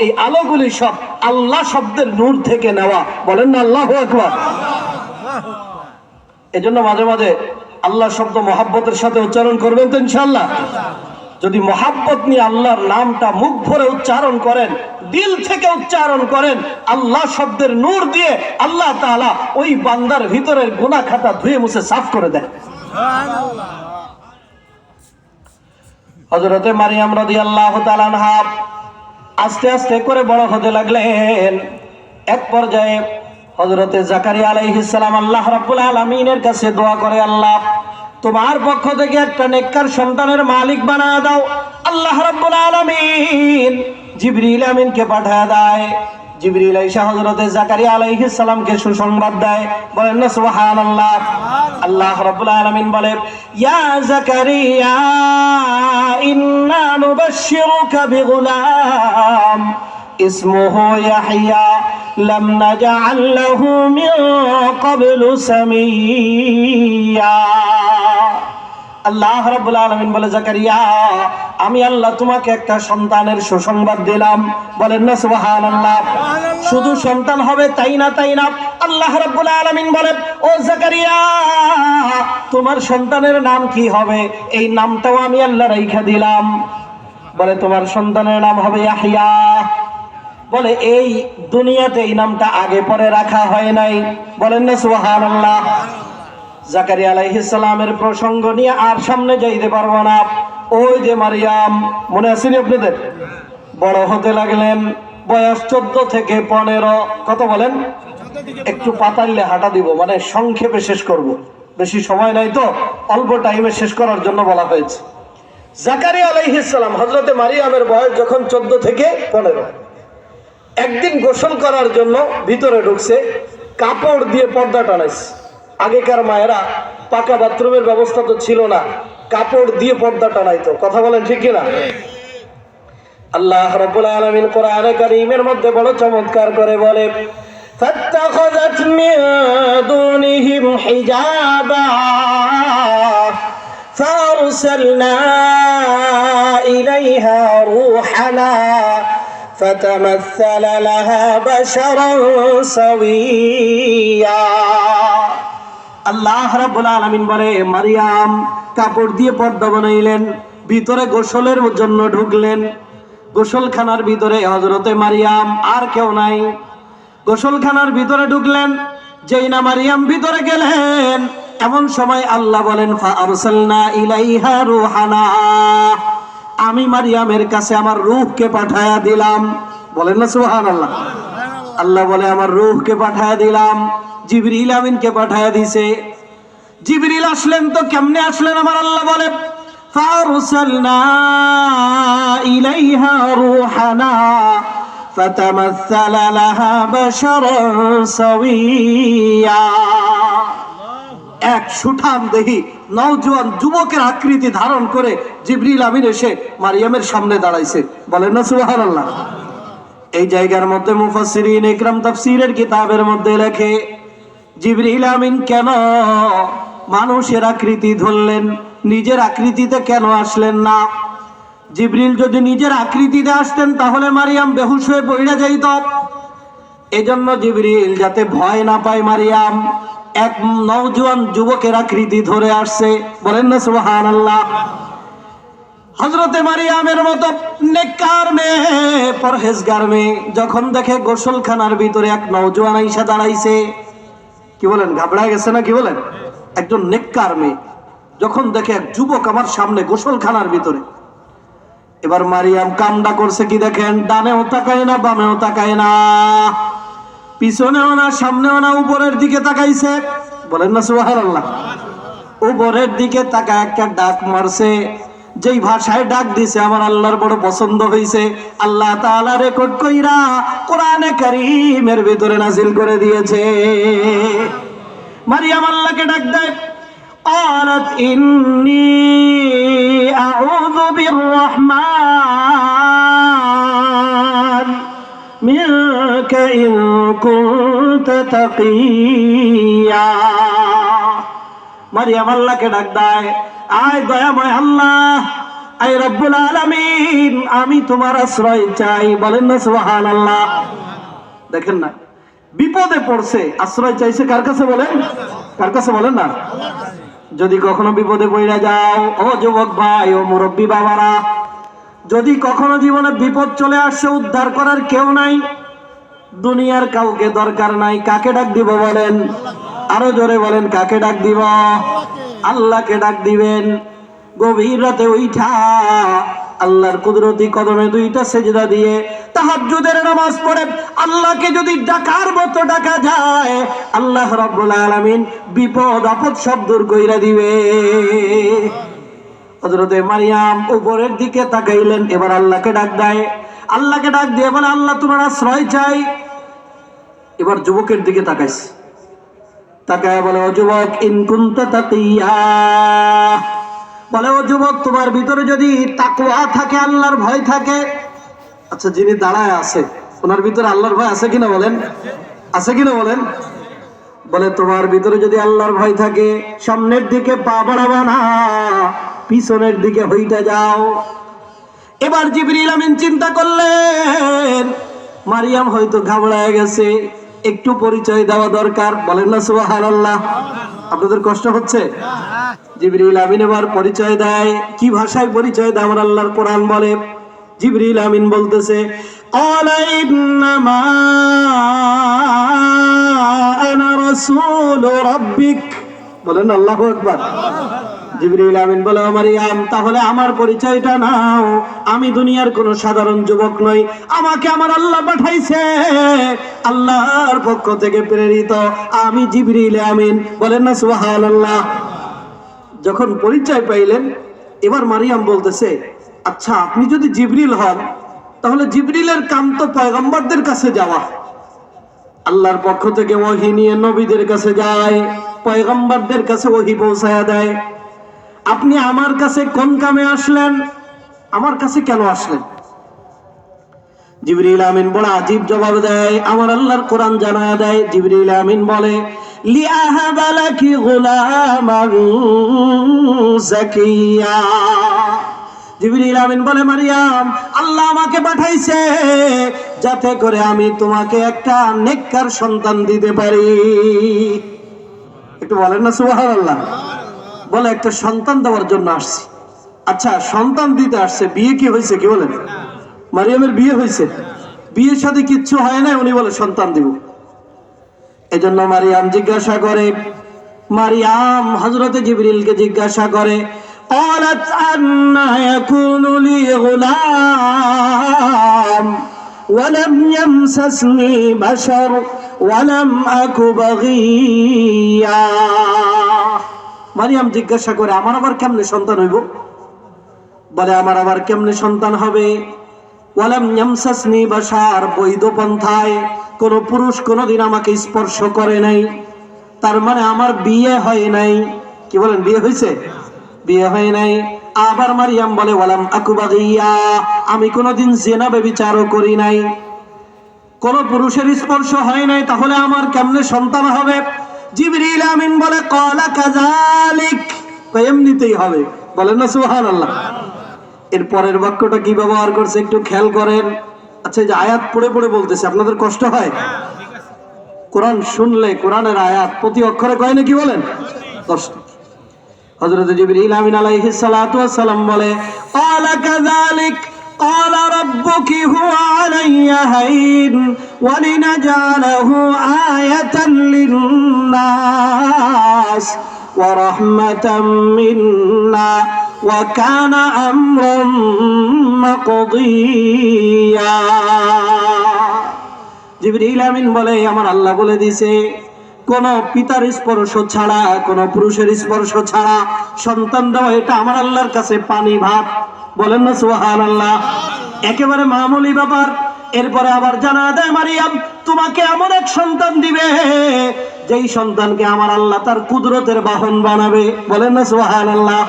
এই আলোগুলি সব আল্লাহ শব্দের নূর থেকে নেওয়া। বলেন না আল্লাহু আকবার। এজন্য মাঝে মাঝে আল্লাহ শব্দ মহাব্বতের সাথে উচ্চারণ করবেন তো ইনশাআল্লাহ। যদি মহাব্বত নিয়ে আল্লাহর নামটা মুখ ভরে উচ্চারণ করেন, দিল থেকে উচ্চারণ করেন, আল্লাহ শব্দের নূর দিয়ে আল্লাহ তাআলা ওই বান্দার ভিতরের গুনাহ খাতা ধুয়ে মুছে সাফ করে দেন। হযরতে মারিয়াম রাদিয়াল্লাহু তাআলা আনহা আস্তে আস্তে করে বড় হতে লাগলেন। এক পর্যায়ে হযরতে জাকারিয়া আলাইহিস সালাম আল্লাহ রাব্বুল আলামিনের কাছে দোয়া করে, আল্লাহ তোমার পক্ষ থেকে একটা নেককার সন্তানের মালিক বানায় দাও। আল্লাহ রাব্বুল আলামিন জিবরিল আমিনকে পাঠায় দেয়। জিবরিল আইসা হযরতে জাকারিয়া আলাইহিস সালামকে সুসংবাদ দেয়। বলেন না সুবহানাল্লাহ। আল্লাহ রাব্বুল আলামিন বলে, ইয়া জাকারিয়া ইন্না নুবাশশিরুকা বিগুলাম ইসমুহু ইয়াহইয়া লাম নাজআল লাহু মিন ক্বাবলু সামিয়্যা। আল্লাহ রাব্বুল আলামিন বলে, জাকারিয়া আমি আল্লাহ তোমাকে একটা সন্তানের সুসংবাদ দিলাম। বলেন না সুবহানাল্লাহ। শুধু সন্তান হবে তাই না আল্লাহ রাব্বুল আলামিন বলেন, ও জাকারিয়া তোমার সন্তানের নাম কি হবে? এই নামটাও আমি আল্লাহ রাইখা দিলাম। বলে তোমার সন্তানের নাম হবে ইয়াহইয়া। বলে এই দুনিয়াতে এই নামটা আগে পরে রাখা হয় নাই। বলেন না সুবহানাল্লাহ। জাকারিয়া আলাইহিস সালামের প্রসঙ্গ নিয়ে আর সামনে যাইতে পারবো না। ওই যে মারিয়াম, মনে আছে নি আপনাদের? বড় হতে লাগলেন, বয়স 14 থেকে 15। কত বলেন? একটু পাতাইলে হাঁটা দিব, মানে সংক্ষেপে শেষ করব, বেশি সময় নাই তো, অল্প টাইমে শেষ করার জন্য বলা হয়েছে। জাকারিয়া আলাইহিস সালাম হযরতে মারিয়ামের বয়স যখন 14 থেকে 15, একদিন গোসল করার জন্য ভিতরে ঢুকছে, কাপড় দিয়ে পর্দা টানাইছে। আগেকার মায়েরা পাকা বাথরুমের ব্যবস্থা তো ছিল না, কাপড় দিয়ে পর্দা টানাইতো। কথা বলেন ঠিক কিনা? আল্লাহ রাব্বুল আলামিন কোরআনে কারীমের মধ্যে বড় চমৎকার করে বলে, ফাত্তাখাযাত মিন দুনিহিম হিজাবা ফারসালনা ইলাইহা রূহানা ফাতামাসসালা লাহা বাশারান সাওয়্যা। আল্লাহ রাব্বুল আলামিন বলে, মারিয়াম কাপড় দিয়ে পর্দা বানাইলেন, ভিতরে গোসলের জন্য ঢুকলেন। গোসলখানার ভিতরে হযরতে মারিয়াম, আর কেউ নাই। গোসলখানার ভিতরে ঢুকলেন, যেই না মারিয়াম ভিতরে গেলেন, এমন সময় আল্লাহ বলেন, ফাআরসালনা ইলাইহা রূহানা, আমি মারিয়ামের কাছে আমার রূহকে পাঠায়া দিলাম। বলেন না সুবহানাল্লাহ। আল্লাহ বলে, আমার রূহকে পাঠায়া দিলাম। জিবরিল আমিনকে পাঠায়া দিছে। জিবরিল আসলেন তো কেমনে আসলেন? আমার আল্লাহ বলে, ফারসালনা ইলাইহা রূহানা ফাতামাসসালা লাহা বাশারান সাওয়্যা। এক সুঠাম দেহি নওজোয়ান যুবকের আকৃতি ধারণ করে জিবরিল আমিন এসে মারিয়ামের সামনে দাঁড়াইছে। বলেন না সুবহানাল্লাহ। এই জায়গার মধ্যে মুফাসসিরিন ইকরাম তাফসীরের কিতাবের মধ্যে লেখে, জিবরিল আমিন কেন মানুষের আকৃতি ধরলেন, নিজের আকৃতিতে কেন আসলেন না? জিবরিল যদি নিজের আকৃতিতে আসতেন তাহলে মারিয়াম বেহুশ হয়ে পড়ে যাইত। এজন্য জিবরিল যাতে ভয় না পায়, মারিয়াম এক নওজোয়ান যুবকের আকৃতি ধরে আসছে। বলেন না সুবহানাল্লাহ। হযরতে মারিয়ামের মতো নেককার মেয়ে, পরহেজগার মেয়ে যখন দেখে গোসলখানার ভিতরে এক নওজোয়ান আইসা দাঁড়াইছে, কি বলেন, ঘাবড়ায় গেছে না? কি বলেন? একজন নেককার মেয়ে যখন দেখে এক যুবক আমার সামনে গোসলখানার ভিতরে, এবার মারিয়াম কামডা করছে কি দেখেন? ডানেও তাকায় না, বামেও তাকায় না, পিছনেও না, সামনেও না, উপরের দিকে তাকাইছে। বলেন না সুবহানাল্লাহ। উপরের দিকে তাকায় একটা ডাক মারছে। যেই ভাষায় ডাক দিছে আমার আল্লাহর বড় পছন্দ হয়েছে। আল্লাহ তাআলা রেকর্ড কইরা কোরআনে কারীমের ভিতরে নাজিল করে দিয়েছে। মারিয়াম আল্লাহকে ডাক দেয়, قالت إني أعوذ بالرحمن منك إن كنت تقيا। মারিয়াম আল্লাহকে ডাক দেয়, আয় দয়াময় আল্লাহ, আয় রব্বুল আলামিন, আমি তোমার আশ্রয় চাই। বলেন না সুবহানাল্লাহ। দেখেন না, বিপদে পড়ছে, আশ্রয় চাইছে কার কাছে? বলেন, কার কাছে? বলেন না। যদি কখনো বিপদে পড়ে যাও, ও যুবক ভাই, ও মুরব্বী বাবারা, যদি কখনো জীবনে বিপদ চলে আসছে, উদ্ধার করার কেউ নাই, দুনিয়ার কাউকে দরকার নাই, কাকে ডাক দিব? বলেন, আরো জোরে বলেন, কাকে ডাক দিব? আল্লাহকে ডাক দিবেন। গভীর রাতে উঠা আল্লাহর কুদরতি কদমে দুইটা সেজদা দিয়ে তাহাজ্জুদের নামাজ পড়ে আল্লাহকে যদি ডাকার মতো ডাকা যায়, আল্লাহ রাব্বুল আলামিন বিপদ আপদ সব দূর কইরা দিবে। হযরতে মারিয়াম উপরের দিকে তাকাইলেন, এবার আল্লাহকে ডাক দেয়। আল্লাহকে ডাক দিয়ে বলে, আল্লাহ তোমার আশ্রয় চাই। এবার যুবকের দিকে তাকাইছে, তাকায় বলে, ও যুবক, ইন কুনতা তাকিয়া, বলে, ও যুবক, তোমার ভিতরে যদি তাকওয়া থাকে, আল্লাহর ভয় থাকে। আচ্ছা, যিনি দাঁড়ায় আছে ওনার ভিতরে আল্লাহর ভয় আছে কিনা? বলেন, আছে কিনা? বলেন। বলে, তোমার ভিতরে যদি আল্লাহর ভয় থাকে, সামনের দিকে পা বাড়াবা না, পিছনের দিকে হইতে যাও। এবার জিবরিল আমিন চিন্তা করলেন, মারিয়াম হয়তো ঘাবড়ায় গেছে, একটু পরিচয় দেওয়া দরকার। বলেন না সুবহানাল্লাহ। আপনাদের কষ্ট হচ্ছে? জিবরিল আমিন এবার পরিচয় দেয়। কি ভাষায় পরিচয় দেয়? আমার আল্লাহর কোরআন বলে, জিবরিল আমিন বলতেছে, ক্বালা ইন্নামা আনা রাসূলু রাব্বিক। বলেন আল্লাহু আকবার। জিবরিল আমিন বলে, ও মারিয়াম, তাহলে আমার পরিচয়টা নাও। আমি দুনিয়ার কোন সাধারণ যুবক নই, আমাকে আমার আল্লাহ পাঠাইছে, আল্লাহর পক্ষ থেকে প্রেরিত, আমি জিবরিল আমিন। বলেন না সুবহানাল্লাহ। যখন পরিচয় পাইলেন, এবার মারিয়াম বলতেছে, আচ্ছা, আপনি যদি জিবরিল হন, তাহলে জিবরিলের কাম তো পয়গম্বরদের কাছে যাওয়া। আল্লাহর পক্ষ থেকে ওহী নিয়ে নবীদের কাছে যায়, পয়গম্বরদের কাছে ওহী পৌঁছায়া দেয়। আপনি আমার কাছে কোন কামে আসলেন? আমার কাছে কেন আসলেন? জিবরিল আমিন বড় আজীব জবাব দেয়। আমার আল্লাহর কোরআন জানায়া দেয়, জিবরিল আমিন বলে, লিআহাবা লাকি গুলামান যাকিয়া। জিবরিল আমিন বলে, মারিয়াম, আল্লাহ আমাকে পাঠাইছে যাতে করে আমি তোমাকে একটা নেককার সন্তান দিতে পারি। একটু বলেন না সুবহানাল্লাহ। বলে, একটা সন্তান দেওয়ার জন্য আসছি। আচ্ছা, সন্তান দিতে আসছে, বিয়ে কি হয়েছে? কি বলেন? মারিয়ামের বিয়ে হয়েছে? বিয়ের সাথে কিচ্ছু হয় না, উনি বলে সন্তান দিব। এজন্য মারিয়াম জিজ্ঞাসা করে, মারিয়াম হযরতে জিবরিলকে জিজ্ঞাসা করে, ক্বালাত আন্না ইয়াকুনু লি গুলাম ওয়া লাম ইয়ামসাসনি বাশার ওয়া লাম আকু বাগিয়া। মারিয়াম জিজ্ঞাসা করে, আমার আবার কেমনে সন্তান হইব? বলে, আমার আবার কেমনে সন্তান হবে? ওয়ালাম ইয়ামসাসনি বাশার, বৈধ পন্থায় কোন পুরুষ কোনদিন আমাকে স্পর্শ করে নাই, তার মানে আমার বিয়ে হয় নাই। কি বলেন? বিয়ে হয়েছে? বিয়ে হয় নাই। আবার মারিয়াম বলে, ওয়ালাম আকু বাগিয়া, আমি কোনদিন জিনা ব্যভিচারও করি নাই, কোন পুরুষের স্পর্শ হয় নাই, তাহলে আমার কেমনে সন্তান হবে? জিবরিল আমিন বলে, ক্বালা কাযালিক, এমনিতেই হবে। বলেন না সুবহানাল্লাহ। এর পরের বাক্যটা কি ব্যবহার করছে একটু খেয়াল করেন। আচ্ছা, যে আয়াত পড়ে পড়ে বলতেছে, আপনাদের কষ্ট হয়? কোরআন শুনলে, কোরআনের আয়াত প্রতি অক্ষরে কয় না? কি বলেন? কষ্ট। হযরত জিবরিল আমিন আলাইহিস সালাতু ওয়াস সালাম বলে, ক্বালা কাযালিক ক্বালা রাব্বুকি হুয়া আলাইয়া হাইন ওয়া লিনাজআলাহু আয়াতান লিন-নাস ওয়া রাহমাতাম মিন্না ওয়া কানা আমরান মাকদিয়া। জিবরিল আমিন বলে, আমার আল্লাহ বলে দিয়েছে, কোন পিতার স্পর্শ ছাড়া, কোন পুরুষের স্পর্শ ছাড়া সন্তান দেওয়া, এটা আমার আল্লাহর কাছে পানি ভাত। বলেন না সুবহানাল্লাহ। একেবারে মামুলি ব্যাপার। এরপরে আবার জানা দেয়, মারিয়াম, তোমাকে এমন এক সন্তান দিবে যেই সন্তানকে আমার আল্লাহ তার কুদরতের বাহন বানাবে। বলেন না সুবহানাল্লাহ।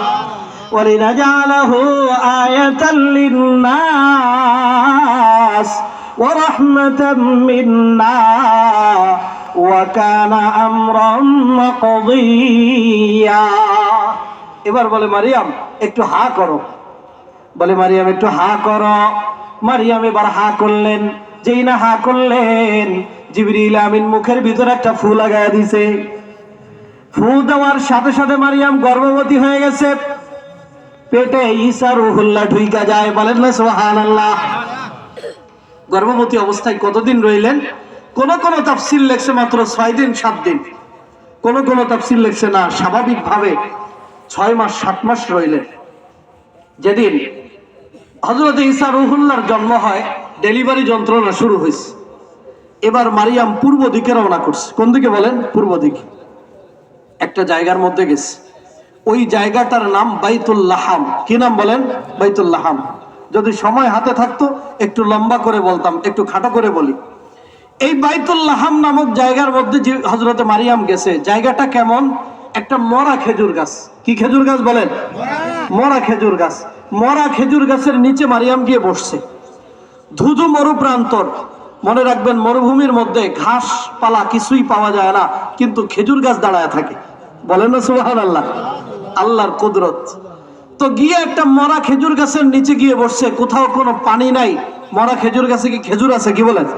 ওয়ালিনাজআলাহু আয়াতাল লিন-নাস ওয়া রাহমাতাম মিন্না ওয়া কানা আমরান মাকদিয়া। এবার বলে, মারিয়াম, একটু হা করো। বলে মারিয়াম একটু হা করো। মারিয়াম এবার হা করলেন। যেই না হা করলেন, জিবরিল আমিন মুখের ভিতরে একটা ফু লাগায় দিছে। ফু দেওয়ার সাথে সাথে মারিয়াম গর্ভবতী হয়ে গেছে। পেটে ঈসা রুহুল্লাহ ঢুইকা যায়। বলেন না সুবহানাল্লাহ। গর্ভবতী অবস্থায় কতদিন রইলেন? কোন কোন তাফসীর লেখছে মাত্র 6 দিন 7 দিন, কোন কোন তাফসীর লেখছে না, স্বাভাবিকভাবে 6 মাস 7 মাস রইলেন। যেদিন হযরত ঈসা রুহুল্লাহর জন্ম হয়, ডেলিভারি যন্ত্রণা শুরু হয়েছে। এবার মারিয়াম পূর্ব দিকে রওনা করছে। কোন দিকে বলেন? পূর্ব দিকে। একটা জায়গার মধ্যে গেছে। ওই জায়গাটার নাম বাইতুল লাহাম। কি নাম বলেন? বাইতুল লাহাম। যদি সময় হাতে থাকতো একটু লম্বা করে বলতাম, একটু খাটো করে বলি। এই বাইতুল লাহাম নামক জায়গার মধ্যে যে হযরতে মারিয়াম গেছে, জায়গাটা কেমন? একটা মরা খেজুর গাছ। কি খেজুর গাছ বলেন? মরা খেজুর গাছ। মরা খেজুর গাছের নিচে মারিয়াম গিয়ে বসছে। ধুধু মরু প্রান্তর। মনে রাখবেন, মরুভূমির মধ্যে ঘাস পালা কিছুই পাওয়া যায় না, কিন্তু খেজুর গাছ দাঁড়ায় থাকে। বলেন না সুবহানাল্লাহ। আল্লাহর কুদরত। তো গিয়ে একটা মরা খেজুর গাছের নিচে গিয়ে বসছে। কোথাও কোনো পানি নাই। মরা খেজুর গাছে কি খেজুর আছে? কি বলেন?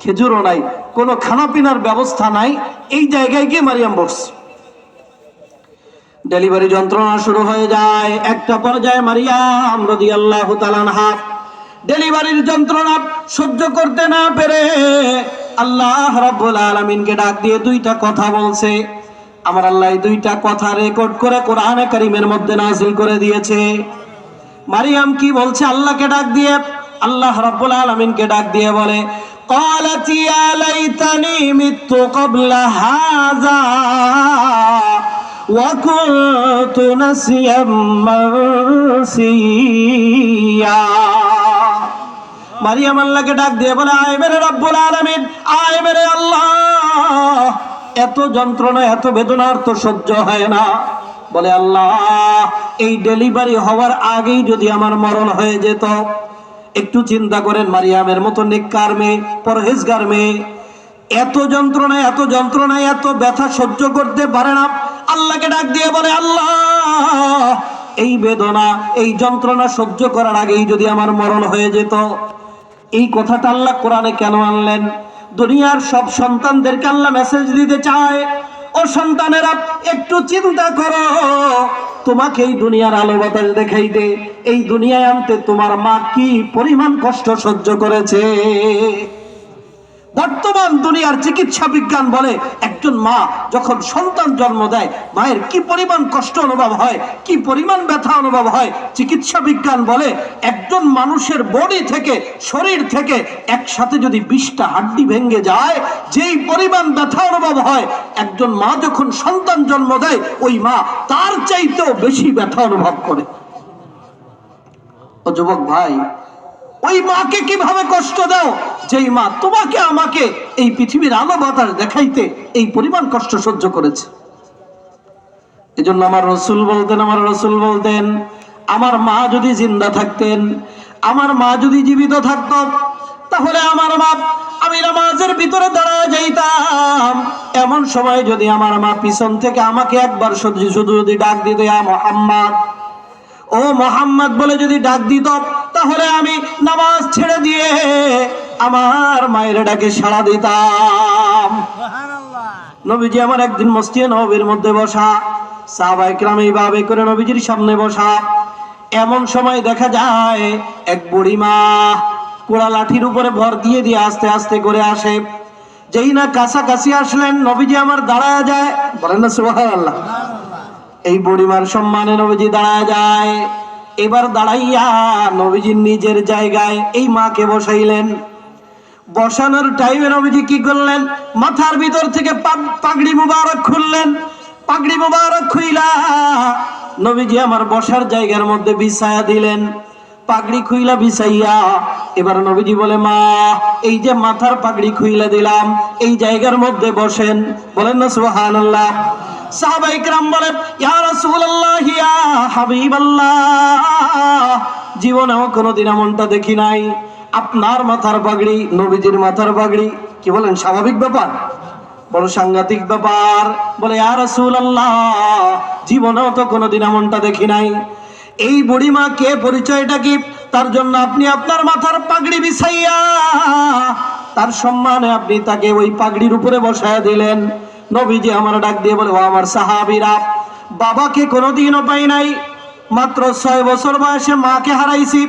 খেজুরও নাই, কোনো খানা পিনার ব্যবস্থা নাই। এই জায়গায় গিয়ে মারিয়াম বসছে। ডেলিভারি যন্ত্রণা শুরু হয়ে যায়। একটা পর্যায়ে মারিয়াম রাদিয়াল্লাহু তাআলা আনহা ডেলিভারির যন্ত্রণা সহ্য করতে না পেরে আল্লাহ রাব্বুল আলামিনকে ডাক দিয়ে দুইটা কথা বলছে। আমার আল্লাহ এই দুইটা কথা রেকর্ড করে কোরআনে কারীমের মধ্যে নাযিল করে দিয়েছে। মারিয়াম কি বলছে? আল্লাহকে ডাক দিয়ে, আল্লাহ রাব্বুল আলামিনকে ডাক দিয়ে বলে, قالت يا ليتني مت قبل هذا وكنت نسيا منسيا। মারিয়াম আল্লাহকে ডাক দিয়ে বলে, আয় মেরে রব্বুল আলামিন, আয় মেরে আল্লাহ, এত যন্ত্রণা এত বেদনার তো সহ্য হয় না। বলে, আল্লাহ, এই ডেলিভারি হওয়ার আগেই যদি আমার মরণ হয়ে যেত। একটু চিন্তা করেন, মারিয়ামের মতো নেককার মেয়ে, পরহেজগার মেয়ে, এত যন্ত্রণায় এত ব্যথা সহ্য করতে পারে না। আল্লাহকে ডাক দিয়ে বলে, আল্লাহ, এই বেদনা এই যন্ত্রণা সহ্য করার আগেই যদি আমার মরণ হয়ে যেত। এই কথাটা আল্লাহ কোরআনে কেন আনলেন? দুনিয়ার সব সন্তানদেরকে আল্লাহ মেসেজ দিতে চায়, ও সন্তানেরা একটু চিন্তা করো, তোমাকে এই দুনিয়ার আলো বাতাস দেখাইতে, এই দুনিয়ায় আনতে তোমার মা কি পরিমাণ কষ্ট সহ্য করেছে। বর্তমান দুনিয়ার চিকিৎসা বিজ্ঞান বলে, একজন মা যখন সন্তান জন্ম দেয়, মায়ের কি পরিমাণ কষ্ট অনুভব হয়, কি পরিমাণ ব্যথা অনুভব হয়। চিকিৎসা বিজ্ঞান বলে, একজন মানুষের বডি থেকে, শরীর থেকে একসাথে যদি 20টা হাড্ডি ভেঙে যায়, যেই পরিমাণ ব্যথা অনুভব হয়, একজন মা যখন সন্তান জন্ম দেয়, ওই মা তার চাইতেও বেশি ব্যথা অনুভব করে। ও যুবক ভাই, ওই মাকে কিভাবে কষ্ট দাও, যেই মা তোমাকে আমাকে এই পৃথিবীর আলো বাতাস দেখাইতে এই পরিমাণ কষ্ট সহ্য করেছে। এজন্য আমার রাসূল বলতেন, আমার মা যদি জিন্দা থাকতেন, আমার মা যদি জীবিত থাকতো, তাহলে আমার মা, আমি নামাজের ভিতরে দাঁড়ায় যাইতাম, এমন সময় যদি আমার মা পিছন থেকে আমাকে একবার শুধু যদি ডাক দিত, ইয়া মুহাম্মদ, ও মোহাম্মদ বলে যদি ডাক দিত, তাহলে আমি নামাজ ছেড়ে দিয়ে আমার মায়ের ডাকে সাড়া দিতাম। নবীজি আমার একদিন মসজিদে নববীর মধ্যে বসা, সাহাবায়ে কেরাম এইভাবে করে নবীজির সামনে বসা। এমন সময় দেখা যায় এক বুড়ি মা কোড়া লাঠির উপরে ভর দিয়ে দিয়ে আস্তে আস্তে করে আসে। যেই না কাছাকাছি আসলেন, নবীজি আমার দাঁড়ায় যায়। বলেন না সুবহানাল্লাহ। এই বুড়িমার সম্মানে নবীজি দাঁড়ায় যায়। এবার দাঁড়াইয়া নবীজির নিজের জায়গায় এই মাকে বসাইলেন। বসানোর টাইমে নবীজি কি করলেন? মাথার ভিতর থেকে পাগড়ি মুবারক খুললেন। পাগড়ি মুবারক খুইলা নবীজি আমার বসার জায়গার মধ্যে বিছায়া দিলেন। পাগড়ি খুইলা বিছাইয়া এবার নবীজি বলে, মা, এই যে মাথার পাগড়ি খুইলা দিলাম, এই জায়গার মধ্যে বসেন। বলেন না সুবহানাল্লাহ। সাহাবায়ে কেরাম বলেন, ইয়া রাসূলুল্লাহ, ইয়া হাবিবাল্লাহ, জীবনেও কোনোদিন এমনটা দেখি নাই। আপনার মাথার পাগড়ি, নবীজির মাথার পাগড়ি, কি বলেন, স্বাভাবিক ব্যাপার? বড় সাংঘাতিক ব্যাপার। বলে, ইয়া রাসূলুল্লাহ, জীবনেও তো কোনোদিন এমনটা দেখি নাই। এই বুড়িমা কে, পরিচয়টা কি? তার জন্য আপনি আপনার মাথার পাগড়ি বিছাইয়া তার সম্মানে আপনি তাকে ওই পাগড়ির উপরে বসায় দিলেন। নবীজি আমার ডাক দিয়ে বলে, ও আমার সাহাবীরা, বাবাকে কোনোদিনও পাই নাই, মাত্র 6 বছর বয়সে মাকে হারাইছি,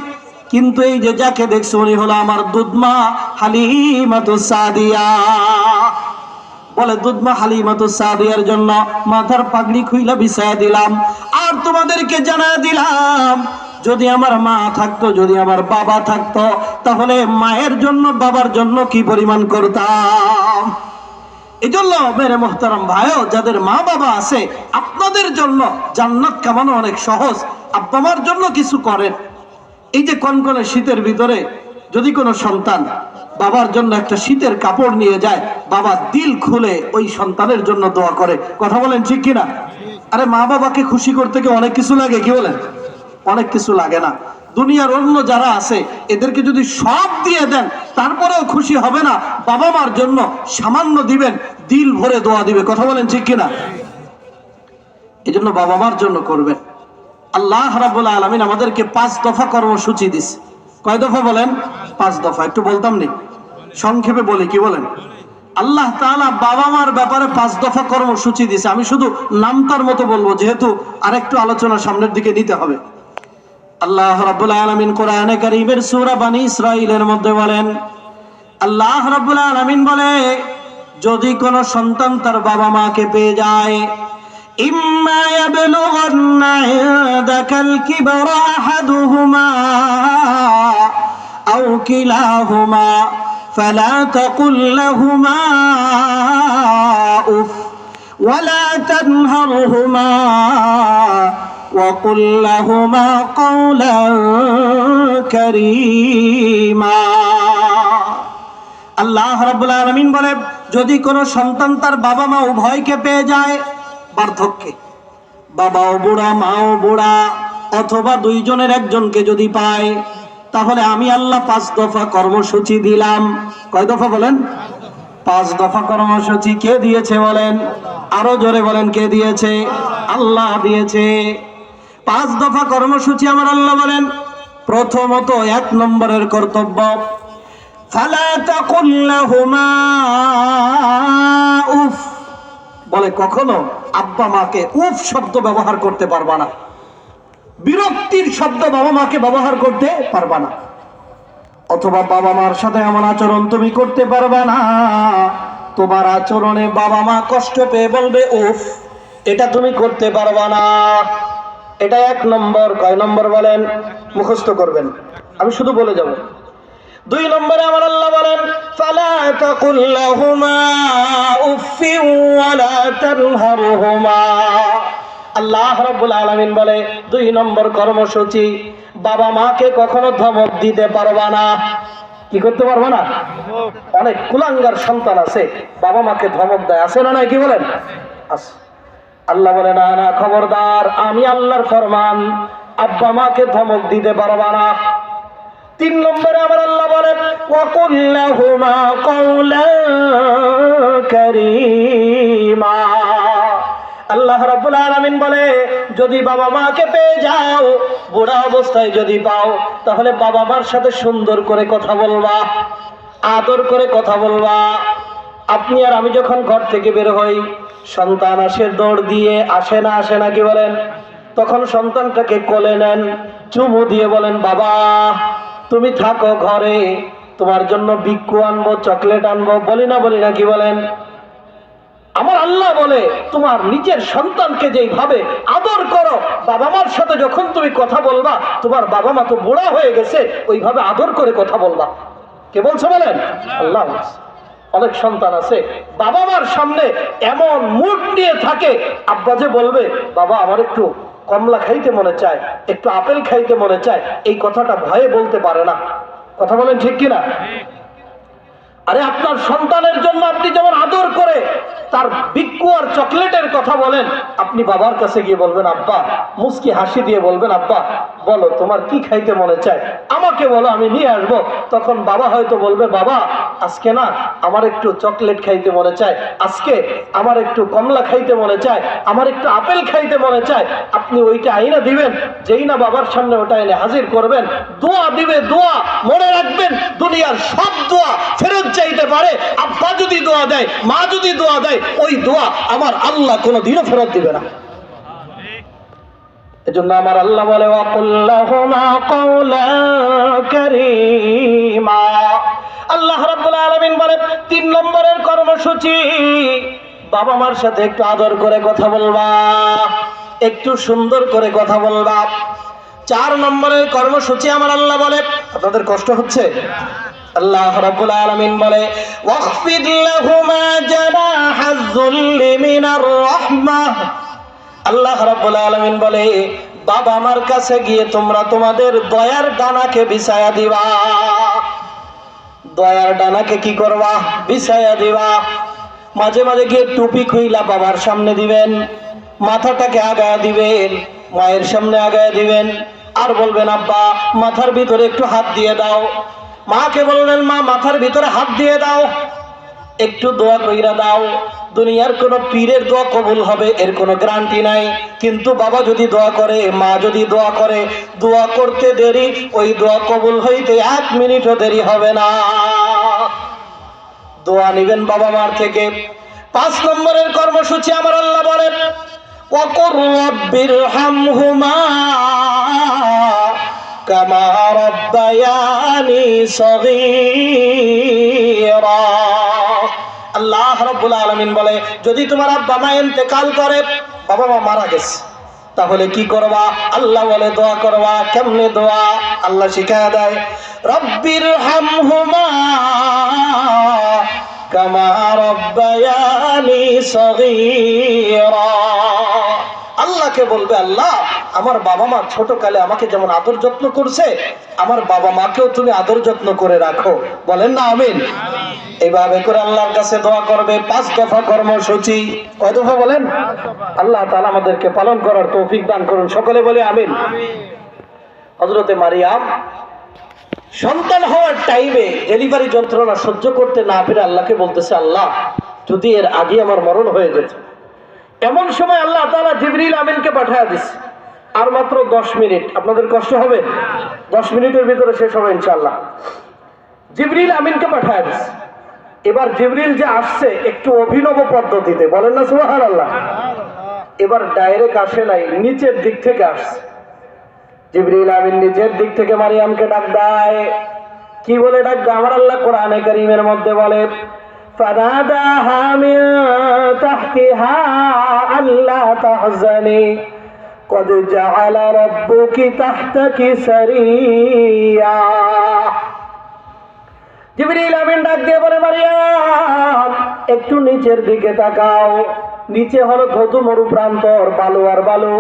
কিন্তু এই যে যাকে দেখছো উনি হলো আমার দুধমা হালিমাতুস সাদিয়া। বলে দুধমা হালিমাতুস সাদিয়ার জন্য মাথার পাগড়ি খুইলা বিছায়া দিলাম। আর তোমাদেরকে জানায় দিলাম, যদি আমার মা থাকতো, যদি আমার বাবা থাকতো, তাহলে মায়ের জন্য বাবার জন্য কি পরিমাণ করতাম। এই জন্য মেরে মোহতারাম ভাইও, যাদের মা বাবা আছে, আপনাদের জন্য জান্নাত কামানো অনেক সহজ। আব্বা মার জন্য কিছু করেন। এই যে কনকনে শীতের ভিতরে যদি কোনো সন্তান বাবার জন্য একটা শীতের কাপড় নিয়ে যায়, বাবা দিল খুলে ওই সন্তানের জন্য দোয়া করে। কথা বলেন ঠিক কিনা? আরে মা বাবাকে খুশি করতে কি অনেক কিছু লাগে? কি বলেন? অনেক কিছু লাগে না। দুনিয়ার অন্য যারা আছে এদেরকে যদি সব দিয়ে দেন তারপরেও খুশি হবে না, বাবা মার জন্য সামান্য দিবেন, দিল ভরে দোয়া দিবে। কথা বলেন ঠিক কিনা? এই জন্য বাবা মার জন্য করবেন। আল্লাহ রাব্বুল আলামিন আমাদেরকে 5 দফা কর্মসূচি দিছে। কয় দফা বলেন? 5 দফা। একটু বলতাম নি, সংক্ষেপে বলি, কি বলেন? আল্লাহ তাআলা বাবা মার ব্যাপারে 5 দফা কর্মসূচি দিছে। আমি শুধু নামতার মতো বলবো, যেহেতু আরেকটু আলোচনা সামনের দিকে নিতে হবে। আল্লাহ রাব্বুল আলামিন কোরআনে কারীমের সূরা বনী ইসরাঈলের মধ্যে বলেন, আল্লাহ রাব্বুল আলামিন বলে, যদি কোন সন্তান তার বাবা মাকে পেয়ে যায়, ইম্মা ইয়াবলুগান্না ইনদাকাল কিবরা আহাদুহুমা আও কিলাহুমা ফালা তাকুল লাহুমা উফ ওয়ালা তানহারহুমা وقل لهما قولا كريما। আল্লাহ রাব্বুল আলামিন বলে, যদি কোনো সন্তান তার বাবা মা উভয়কে পেয়ে যায়, বার্ধক্যে, বাবাও বুড়া মাও বুড়া, অথবা দুইজনের একজনকে যদি পায়, তাহলে আমি আল্লাহ 5 দফা কর্মসূচি দিলাম। কয় দফা বলেন? 5 দফা কর্মসূচি কে দিয়েছে বলেন? আরো জোরে বলেন, কে দিয়েছে? আল্লাহ দিয়েছে। 5 দফা কর্মসূচি আমার আল্লাহ বলেন, প্রথমত 1 নম্বরের কর্তব্য, ফালা তাকুল লাহুমা উফ। বলে কখনো আব্বা মাকে উফ শব্দ ব্যবহার করতে পারবা না, বিরক্তির শব্দ বাবা মাকে ব্যবহার করতে পারবা না, অথবা বাবা মার সাথে এমন আচরণ তুমি করতে পারবা না, তোমার আচরণে বাবা মা কষ্ট পেয়ে বলবে উফ, এটা তুমি করতে পারবা না। এটা 1 নম্বর। কয় নম্বর বলেন? মুখস্থ করবেন, আমি শুধু বলে যাব। 2 নম্বরে আমার আল্লাহ বলেন, ফালা তাকুল লাহুমা উফফি ওয়ালা তানহারহুমা। আল্লাহ রাব্বুল আলামিন বলে, 2 নম্বর কর্মসূচি, বাবা মাকে কখনো ধমক দিতে পারবা না। কি করতে পারবা না? অনেক কুলাঙ্গার সন্তান আছে, বাবা মাকে ধমক দেয়, আছে না? নাই? কি বলেন? আছে। আল্লাহ বলে, না না, খবরদার, আমি আল্লাহর ফরমান, আব্বা মাকে ধমক দিতে পারবা না। 3 নম্বরে আমার আল্লাহ বলেন, ওয়াকুল লাহুমা কওলান কারীমা। আল্লাহ রাব্বুল আলামিন বলে, যদি বাবা মাকে পেয়ে যাও, বুড়া অবস্থায় যদি পাও, তাহলে বাবা মার সাথে সুন্দর করে কথা বলবা, আদর করে কথা বলবা। আপনি আর আমি যখন ঘর থেকে বের হই, সন্তান আসে দৌড় দিয়ে, আসে না? আসে না? কি বলেন? তখন সন্তানটাকে কোলে নেন, চুমু দিয়ে বলেন, বাবা তুমি থাকো ঘরে, তোমার জন্য বিক্কু আনবো, চকলেট আনবো। বলি না? বলি না? কি বলেন? আমার আল্লাহ বলে, তোমার নিজের সন্তানকে যেইভাবে আদর করো, বাবা মার সাথে যখন তুমি কথা বলবা, তোমার বাবা মা তো বুড়া হয়ে গেছে, ওইভাবে আদর করে কথা বলবা। কে বলছে বলেন? আল্লাহ। অনেক সন্তান আছে বাবা মার সামনে এমন মুড নিয়ে থাকে, আব্বা যে বলবে, বাবা আমার একটু কমলা খাইতে মনে চায়, একটু আপেল খাইতে মনে চায়, এই কথাটা ভয়ে বলতে পারে না। কথা বলেন ঠিক কিনা? আরে আপনার সন্তানের জন্য আপনি যেমন আদর করে তার বিক্কু আর চকলেটের কথা বলেন, আপনি বাবার কাছে গিয়ে বলবেন আব্বা, মুস্কি হাসি দিয়ে বলবেন, আব্বা বলো তোমার কি খাইতে মনে চায়, আমাকে বলো, আমি নিয়ে আসবো। তখন বাবা হয়তো বলবে, বাবা আজকে না আমার একটু চকলেট খাইতে মনে চায়, আজকে আমার একটু কমলা খাইতে মনে চায়, আমার একটু আপেল খাইতে মনে চায়। আপনি ওইটা আইনা দিবেন, যেই না বাবার সামনে ওটা এনে হাজির করবেন, দোয়া দিবে। দোয়া মনে রাখবেন, দুনিয়ার সব দোয়া ফেরত চাইতে পারে, আব্বা যদি দোয়া দেয়, মা যদি দোয়া দেয়, ওই দোয়া আমার আল্লাহ কোনোদিনও ফেরত দিবে না। এজন্য আমার আল্লাহ বলে, ওয়াকুল্লাহুমা কাওলান কারীমা। আল্লাহ রাব্বুল আলামিন বলে 3 নম্বরের কর্মসূচি, বাবা মার সাথে একটু আদর করে কথা বলবা, একটু সুন্দর করে কথা বলবা। 4 নম্বরের কর্মসূচি আমার আল্লাহ বলে, আপনাদের কষ্ট হচ্ছে? আল্লাহ রাব্বুল আলামিন বলে, ওয়াখফিদ লাহুমা জানাহাজ যুল্লি মিনার রাহমাহ। আল্লাহ রাব্বুল আলামিন বলে, বাবা আমার কাছে গিয়ে তোমরা তোমাদের দয়ার ডানাকে বিছায়া দিবা। দয়ার ডানাকে কি করবা? বিছায়া দিবা। মাঝে মাঝে গিয়ে টুপি খুইলা বাবার সামনে দিবেন, মাথাটাকে আগায়া দিবেন, মায়ের সামনে আগায়া দিবেন, আর বলবেন, আব্বা মাথার ভিতরে একটু হাত দিয়ে দাও। মাকে বলবেন, মা মাথার ভিতরে হাত দিয়ে দাও, একটু দোয়া কইরা দাও। দুনিয়ার কোন পীরের দোয়া কবুল হবে এর কোনো গ্যারান্টি নাই, কিন্তু বাবা যদি দোয়া করে, মা যদি দোয়া করে, দোয়া করতে দেরি, ওই দোয়া কবুল হইতে 1 মিনিটও দেরি হবে না। দোয়া নিবেন বাবা মার থেকে। 5 নম্বরের কর্মসূচি আমার আল্লাহ বলেন, ওয়াকুর রাব্বিরহামহুমা কামা রাব্বায়ানি সগীরা। আল্লাহ রাব্বুল আলামিন বলে, যদি তোমার আব্বা মা ইন্তেকাল করে, বাবা মা মারা গেছে, তাহলে কি করবা? আল্লাহ বলে দোয়া করবা। কেমনে দোয়া? আল্লাহ শিখায়া দেয়, রাব্বিরহামহুমা কামা রাব্বায়ানি সগীরা। আল্লাহকে বলবে, আল্লাহ আমার বাবা মা ছোটকালে আমাকে যেমন আদর যত্ন করছে, আমার বাবা মাকেও তুমি আদর যত্ন করে রাখো। বলেন না আমিন? এইভাবে করে আল্লাহর কাছে দোয়া করবে। 5 দফা কর্মসূচি। কয় দফা বলেন? আল্লাহ তাআলা আমাদেরকে পালন করার তৌফিক দান করুন। সকলে বলে আমিন। হযরতে মারিয়াম সন্তান হওয়ার টাইমে ডেলিভারি যন্ত্রণা সহ্য করতে না পেরে আল্লাহকে বলতেছে, আল্লাহ যদি এর আগে আমার মরণ হয়ে যেত। এমন সময় আল্লাহ তাআলা জিবরিল আমিনকে পাঠিয়ে দিচ্ছে। আর মাত্র 10 মিনিট, আপনাদের কষ্ট হবে? 10 মিনিটের ভিতরে শেষ হবে ইনশাআল্লাহ। জিবরিল আমিনকে পাঠিয়ে দিচ্ছে। এবার জিবরিল যে আসছে একটু অভিনব পদ্ধতিতে, বলেন না সুবহানাল্লাহ। এবার ডাইরেক্ট আসে নাই, নিচের দিক থেকে আসছে। জিবরিল আমিন নিচের দিক থেকে মারিয়ামকে ডাক দেয়। কি বলে ডাক দেয়? আমার আল্লাহ কোরআনে কারীমের মধ্যে বলে, ফানাদাহা মিন তাহতিহা আল্লা তাহজানি কদ জাআলা রাব্বুকি তাহতাকি সারিয়া। জিবরিল আমিন ডাক দিয়ে বলে, মারিয়াম একটু নিচের দিকে তাকাও। নিচে হলো ধতু মরু প্রান্তর, বালু আর বালু।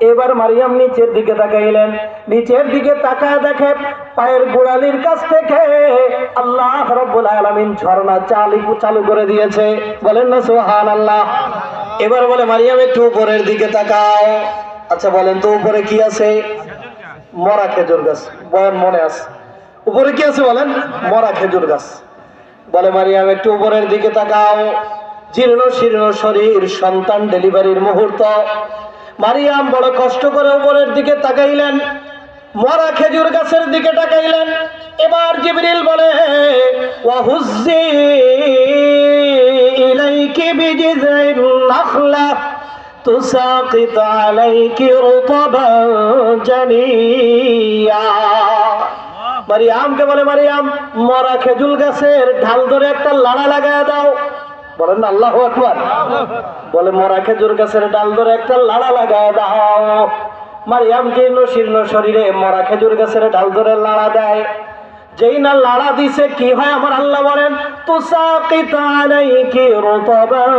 এবার মারিয়াম নিচের দিকে তাকাইলেন। নিচের দিকে তাকায় দেখে পায়ের গোড়ালির কাছ থেকে আল্লাহ রাব্বুল আলামিন ঝর্ণা চালু করে দিয়েছে। বলেন না সুবহানাল্লাহ। এবার বলে, মারিয়াম একটু উপরের দিকে তাকাও। আচ্ছা বলেন তো উপরে কি আছে? মরা খেজুর গাছ। বয়ান মনে আছে? উপরে কি আছে বলেন? মরা খেজুর গাছ। বলে, মারিয়াম একটু উপরের দিকে তাকাও। জীর্ণ শীর্ণ শরীর, সন্তান ডেলিভারির মুহূর্ত। মারিয়াম বড় কষ্ট করে উপরের দিকে তাকাইলেন, মরা খেজুর গাছের দিকে তাকাইলেন। এবার জিবরিল বলে, ওয়াহুজ্জি ইলাইকি বিজিযাইন নাখলা তুসাকিত আলাইকি রুতাবান জানিয়া। মারিয়ামকে বলে, মারিয়াম মরা খেজুর গাছের ঢাল ধরে একটা লাড়া লাগায় দাও। বলেন না আল্লাহু আকবার। বলে, মরা খেজুর গাছের ডাল ধরে একটা লাড়া লাগায় দাও। মারিয়াম জীর্ণ শীর্ণ শরীরে মরা খেজুর গাছের ডাল ধরে লাড়া দেয়। যেই না লাড়া দিছে, কি হয় আমার আল্লাহ বলেন, তুসাকিত আলাইকি রুতাবান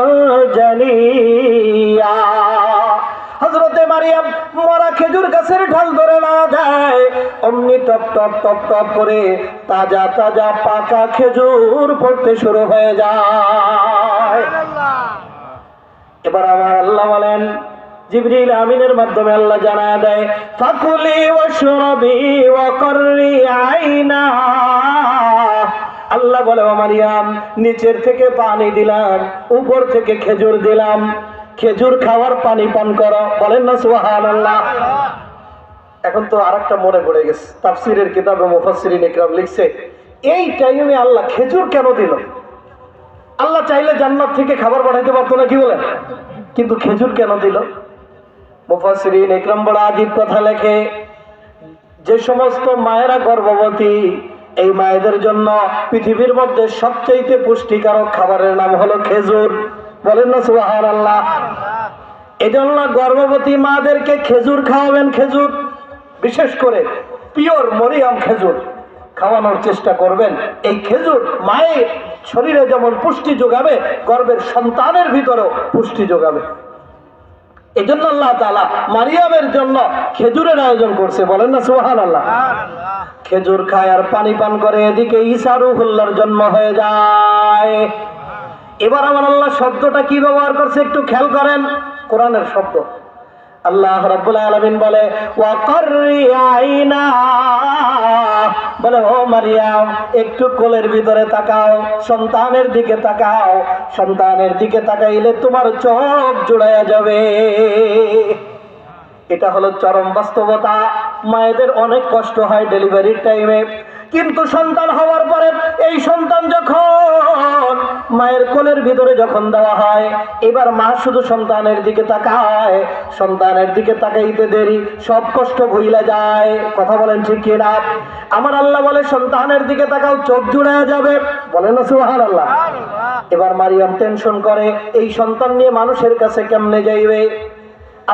জানিয়া। হযরতে মারিয়াম মরা খেজুর গাছের ঢাল ধরে লাড়া দেয়। অমনি টপ টপ টপ টপ করে তাজা তাজা পাকা খেজুর পড়তে শুরু হয়ে যায়। এবার আমার আল্লাহ বলেন, জিবরিল আমিনের মাধ্যমে আল্লাহ জানায় দেয়, ফাকুলি ওয়াশরাবি ওয়া কররি আইনা। আল্লাহ বলে, ও মারিয়াম, নিচের থেকে পানি দিলাম, উপর থেকে খেজুর দিলাম, খেজুর খাওয়ার পানি পান করো। বলেন না সুবহানাল্লাহ। এখন তো আরেকটা মনে পড়ে গেছে, তাফসীরের কিতাবে মুফাসসিরিন ইকরাম লিখছে, এই টাইমে আল্লাহ খেজুর কেন দিল? আল্লাহ চাইলে জান্নাত থেকে খাবার পাঠাইতে পারতো না, কি বলেন? কিন্তু খেজুর কেন দিল? মুফাসসিরিন ইকরাম বড় আজীব কথা লেখে, যে সমস্ত মায়েরা গর্ভবতী, এই মায়েদের জন্য পৃথিবীর মধ্যে সবচেয়ে পুষ্টিকারক খাবারের নাম হলো খেজুর। বলেন না সুবহানাল্লাহ। এজন্য গর্ভবতী মাদেরকে খেজুর খাওয়াবেন, খেজুর, বিশেষ করে পিওর মরিয়াম খেজুর খাওয়ানোর চেষ্টা করবেন। এই খেজুর মায়ের শরীরে যেমন পুষ্টি যোগাবে, গর্ভের সন্তানের ভিতরেও পুষ্টি যোগাবে। এই জন্য আল্লাহ তাআলা মারিয়ামের জন্য খেজুরের আয়োজন করছে। বলেন না সুবহানাল্লাহ। খেজুর খায় আর পানি পান করে, এদিকে ঈসা রূহুল্লাহর জন্ম হয়ে যায়। এবার আমার আল্লাহ শব্দটা কি ব্যবহার করছে একটু খেয়াল করেন, কোরআনের শব্দ। আল্লাহ রাব্বুল আলামিন বলে, ওয়া কররি আইনা, বলে ও মারিয়াম, একটু কোলের ভিতরে তাকাও, সন্তানের দিকে তাকাও। সন্তানের দিকে তাকাইলে তোমার চোখ জুড়াইয়া যাবে। এটা হলো চরম বাস্তবতা। মায়েদের অনেক কষ্ট হয় ডেলিভারির টাইমে, কিন্তু সন্তান হওয়ার পরে এই সন্তান যখন মায়ের কোলের ভিতরে যখন দেওয়া হয়, এবার মা শুধু সন্তানের দিকে তাকায়, সন্তানের দিকে তাকাইতে দেরি সব কষ্ট ভুইলা যায়। কথা বলেন ঠিক কিনা? আমার আল্লাহ বলে, সন্তানের দিকে তাকাও, চোখ জুড়াইয়া যাবে। বলেন না সুবহানাল্লাহ। এবার মারিয়াম টেনশন করে, এই সন্তান নিয়ে মানুষের কাছে কেমনে যাইবে?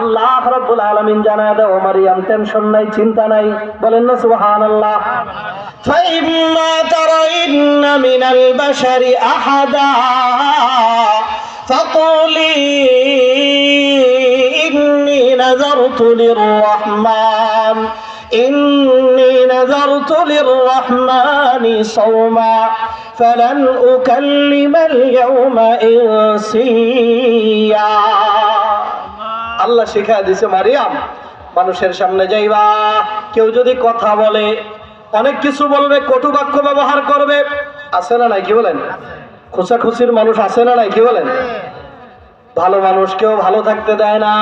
আল্লাহ রাব্বুল আলামিন জানায় দাও, মারিয়াম টেনশন নাই, চিন্তা নাই। বলেন না সুবহানাল্লাহ। ফাইম্মা তারাইন্না মিনাল বাশারি আহাদা ফাকুলি ইন্নী নাযারতু লিররহমানি সাওমা ফালান উকাল্লিমাল ইয়াওমা ইনসিয়া। আল্লাহ শিখায় দিছে, মারিয়াম, মানুষের সামনে যাইবা, কেউ যদি কথা বলে, অনেক কিছু বলবে, কটু বাক্য ব্যবহার করবে, আছে না নাই, কি বলেন? খুশাখুশির মানুষ আছে না নাই, কি বলেন? ভালো মানুষ কেউ ভালো থাকতে দেয় না।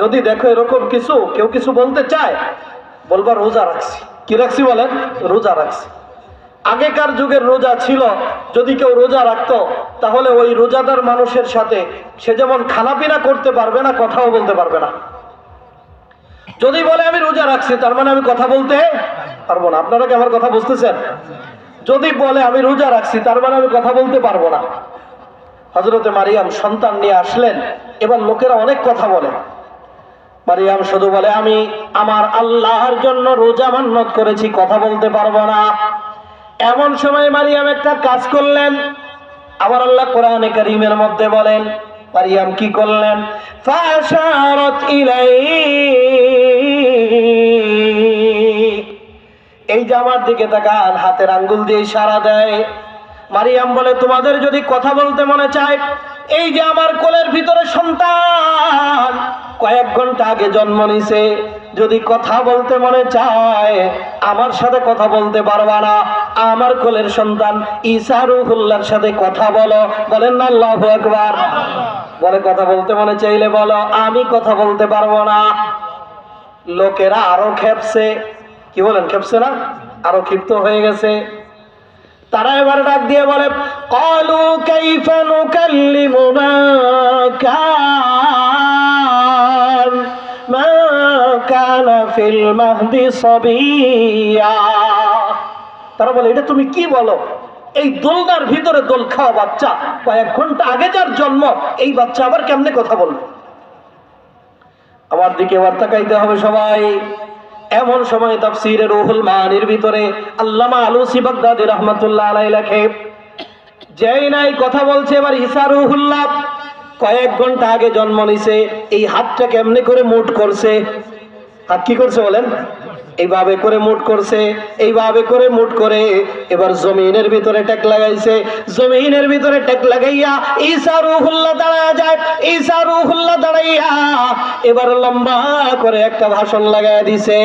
যদি দেখো এরকম কিছু, কেউ কিছু বলতে চায়, বলবা রোজা রাখছি। কি রাখছি বলেন? রোজা রাখছি। আগেকার যুগের রোজা ছিল, যদি কেউ রোজা রাখতো তাহলে ওই রোজাদার মানুষের সাথে সে যেমন খানাপিনা করতে পারবে না, কথাও বলতে পারবে না। যদি বলে আমি রোজা রাখছি, তার মানে আমি কথা বলতে পারবো না। আপনারা কি আমার কথা বুঝতেছেন? যদি বলে আমি রোজা রাখছি, তার মানে আমি কথা বলতে পারবো না। হযরতে মারিয়াম সন্তান নিয়ে আসলেন, এবার লোকেরা অনেক কথা বলে। মারিয়াম শুধু বলে, আমি আমার আল্লাহর জন্য রোজা মান্নত করেছি, কথা বলতে পারবো না। এমন সময় মারিয়াম একটা কাজ করলেন। আমার আল্লাহ কোরআনে কারীমের মধ্যে বলেন, মারিয়াম কি করলেন? ফাশারাত ইলাইহি, এই যে আমার দিকে তাকান, হাতের আঙ্গুল দিয়ে ইশারা দেয়। মারিয়াম বলে, তোমাদের যদি কথা বলতে মনে চায়, এই যে আমার কোলের ভিতরে সন্তান কয়েক ঘন্টা আগে জন্ম নিছে, যদি কথা বলতে মনে চায়, আমার সাথে কথা বলতে পারবা না, আমার কোলের সন্তান ঈসা রূহুল্লাহর সাথে কথা বলো। বলেন না আল্লাহু আকবার। বলে, কথা বলতে মনে চাইলে বলো, আমি কথা বলতে পারবো না। লোকেরা আরো খেপছে, কি বলেন? খেপছে না? আরো ক্ষিপ্ত হয়ে গেছে। তারা এবার ডাক দিয়ে বলে, ক্বালু কাইফা নুকাল্লিমু মা কানা ফিল মাহদি সাবিয়্যা। তারা বলে, এটা তুমি কি বলো? এই দোলনার ভিতরে দোল খাওয়া বাচ্চা, কয়েক ঘন্টা আগে যার জন্ম, এই বাচ্চা আবার কেমনে কথা বলবে? আমার দিকে এবার তাকাইতে হবে সবাই। এমন সময় তাফসীরে রুহুল মানির ভিতরে আল্লামা আলুসি বাগদাদী রাহমাতুল্লাহ আলাইহি লেখে, যেই নাই কথা বলছে এবার ঈসা রূহুল্লাহ, কয়েক ঘন্টা আগে জন্ম নিছে, এই হাতটা কেমনে করে মুট করছে, হাত কি করছে বলেন? এইভাবে করে মুট করছে, এইভাবে করে মুট করে এবার জমিনের ভিতরে টেক লাগাইছে। জমিনের ভিতরে টেক লাগাইয়া ঈসা রূহুল্লাহ দাঁড়ায় যায়। ঈসা রূহুল্লাহ দাঁড়াইয়া এবার লম্বা করে একটা ভাষণ লাগায় দিছে।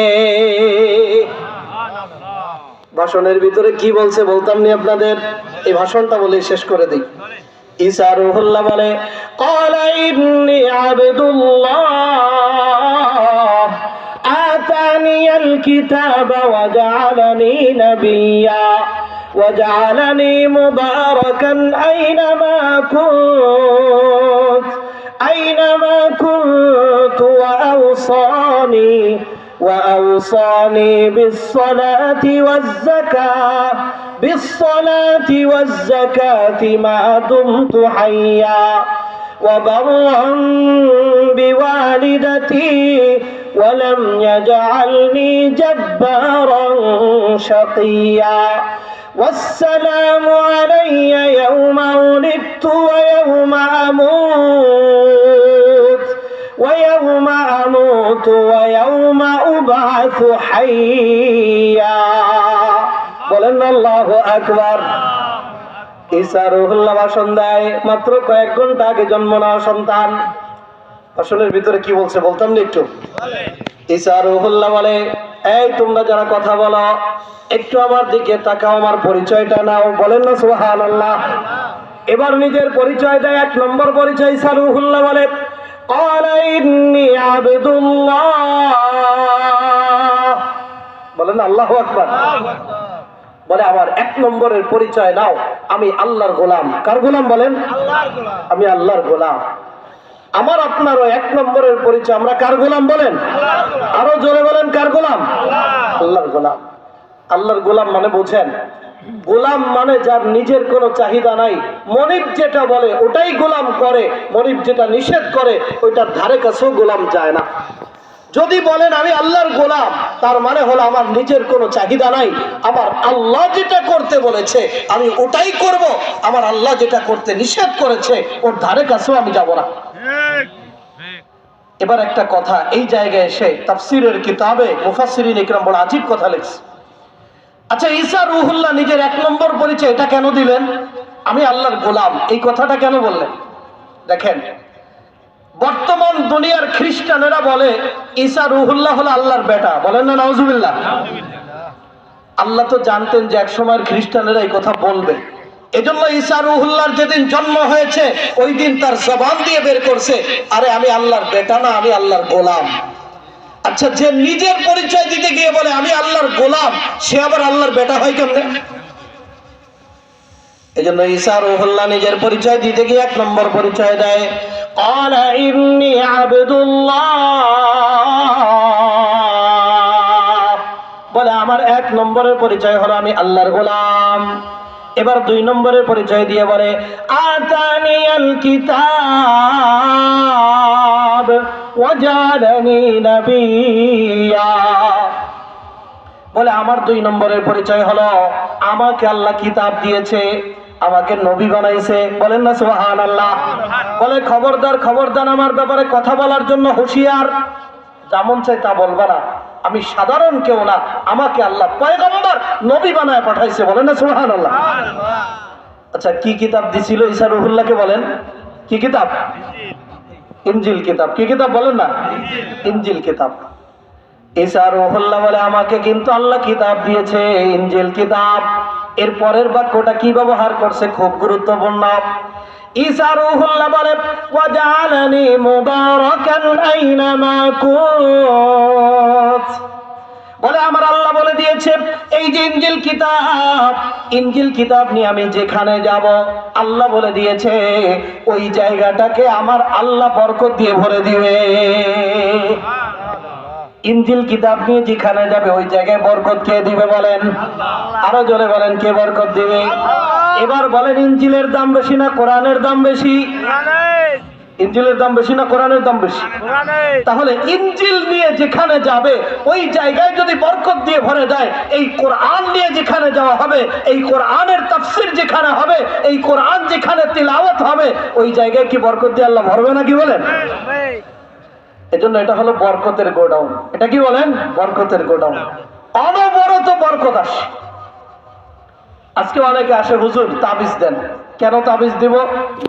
ভাষণের ভিতরে কি বলছে বলতাম নি আপনাদের, এই ভাষণটা বলে শেষ করে দিই। ঈসা রূহুল্লাহ বলে, ক্বালা ইন্নী আবদুল্লাহ আতানিয়াল কিতাবা ওয়া জাআলানি নাবিয়্যা ওয়া জাআলানি মুবারাকান আইনামা কুনতু ওয়া আওসানি বিস-সালাতি ওয়াজ-যাকাতি মা দুমতু হাইয়্যা ওয়া বাররান বিওয়ালিদাতি ওয়া লাম ইয়াজআলনি জাব্বারান শাকিয়্যা والسلام علي يوم ولدت ويوم أموت ويوم أبعث حيا বলেন আল্লাহু আকবার। ঈসা রূহুল্লাহ ভাষণ দেয়, মাত্র কয়েক ঘন্টা আগে জন্ম নেওয়া সন্তান। ভাষণের ভিতরে কি বলছে বলতাম না একটু? ঈসা রূহুল্লাহ বলে, এই তোমরা যারা কথা বলো একটু আমার দিকে তাকাও, আমার পরিচয়টা নাও। বলেন না সুবহানাল্লাহ। এবার নিজের পরিচয় দেয়। এক নম্বর পরিচয় ঈসা রূহুল্লাহ বলে, ক্বালা ইন্নী আবদুল্লাহ। বলেন আল্লাহু আকবার। বলে আমার এক নম্বরের পরিচয় নাও, আমি আল্লাহর গোলাম। কার গোলাম বলেন? আল্লাহর গোলাম। আমি আল্লাহর গোলাম। আমার আপনারও এক নম্বরের পরিচয়, আমরা কার গোলাম বলেন? আরো জোরে বলেন, কার গোলাম? আল্লাহর গোলাম। আল্লাহর গোলাম মানে বোঝেন, গোলাম মানে যার নিজের কোনো চাহিদা নাই, মনিব যেটা বলে ওটাই গোলাম করে, মনিব যেটা নিষেধ করে ওইটার ধারে কাছেও গোলাম যায় না। যদি বলেন আমি আল্লাহর গোলাম, তার মানে হলো আমার নিজের কোনো চাহিদা নাই, আমার আল্লাহ যেটা করতে বলেছে আমি ওটাই করব, আমার আল্লাহ যেটা করতে নিষেধ করেছে ওর ধারে কাছেও আমি যাব না। এবার একটা কথা, এই জায়গায় এসে তাফসীরের কিতাবে মুফাসসিরিন ইকরাম বড় আজীব কথা লিখছে। আচ্ছা, ঈসা রূহুল্লাহ নিজের এক নম্বর পরিচয় এটা কেন দিলেন? আমি আল্লাহর গোলাম, এই কথাটা কেন বললেন? দেখেন, বর্তমান দুনিয়ার খ্রিস্টানেরা বলে ঈসা রূহুল্লাহ হলো আল্লাহর বেটা। বলেন না নাউজুবিল্লাহ। আল্লাহ তো জানতেন যে এক সময় খ্রিস্টানেরা এই কথা বলবে, এজন্য ঈসা রূহুল্লাহর যেদিন জন্ম হয়েছে ওই দিন তার জবান দিয়ে বের করছে, আরে আমি আল্লাহর বেটা না, আমি আল্লাহর গোলাম। আচ্ছা, যে নিজের পরিচয় দিতে গিয়ে বলে আমি আল্লাহর গোলাম, সে আবার আল্লাহর বেটা হয় কেমনে? এজন্য ঈসা রূহুল্লাহ নিজের পরিচয় দিতে গিয়ে এক নম্বর পরিচয় দেয়, ক্বালা ইন্নী আবদুল্লাহ। বলে আমার এক নম্বরের পরিচয় হলো আমি আল্লাহর গোলাম। এবার দুই নম্বরের পরিচয় দিয়ে বলে আতানিয়াল কিতাব ওয়া জাআলানি নাবিয়্যা। বলে আমার দুই নম্বরের পরিচয় হলো আমাকে আল্লাহ কিতাব দিয়েছে, আমাকে নবী বানাইছে। বলেন না সুবহানাল্লাহ। বলে খবরদার খবরদার, আমার ব্যাপারে কথা বলার জন্য হুঁশিয়ার, যেমন চাই তা বলবা না, আমি সাধারণ কেউ না, আমাকে আল্লাহ পয়গম্বর নবী বানায় পাঠাইছে। বলেন না সুবহানাল্লাহ। আচ্ছা, কি কিতাব দিছিল ঈসা রূহুল্লাহকে? বলেন কি কিতাব? ইনজিল কিতাব। কি কিতাব বলেন না? ইনজিল কিতাব। ঈসা রূহুল্লাহ বলে আমাকে কিন্তু আল্লাহ কিতাব দিয়েছে, ইনজিল কিতাব। এর পরের বাক্যটা কি ব্যবহার করছে খুব গুরুত্বপূর্ণ। ঈসা রূহুল্লাহ বলে ওয়া জাআলানি মুবারাকান আইনামা কুনত। বলে আমার আল্লাহ বলে দিয়েছে এই যে ইনজিল কিতাব নিয়ে আমি যেখানে যাব, আল্লাহ বলে দিয়েছে ওই জায়গাটাকে আমার আল্লাহ বরকত দিয়ে ভরে দিবে। ইনজিল কিতাব নিয়ে যেখানে যাবে ওই জায়গায় বরকত কে দিবে? বলেন আরো জোরে বলেন, কে বরকত দিবে? এবার বলেন, ইনজিলের দাম বেশি না কোরআনের দাম বেশি? ইনজিলের দাম বেশি না কোরআনের দাম বেশি? তাহলে ইনজিল নিয়ে যেখানে যাবে ওই জায়গায় যদি বরকত দিয়ে ভরে দেয়, এই কোরআন নিয়ে যেখানে যাওয়া হবে, এই কোরআনের তাফসীর যেখানে হবে, এই কোরআন যেখানে তিলাওয়াত হবে, ওই জায়গায় কি বরকত দিয়ে আল্লাহ ভরবে নাকি? বলেন। এজন্য এটা হলো বরকতের গোডাউন। এটা কি বলেন? বরকতের গোডাউন। অনবরত বরকত আসে। আজকে অনেকে আসে, হুজুর তাবিজ দেন। কেন তাবিজ দিব?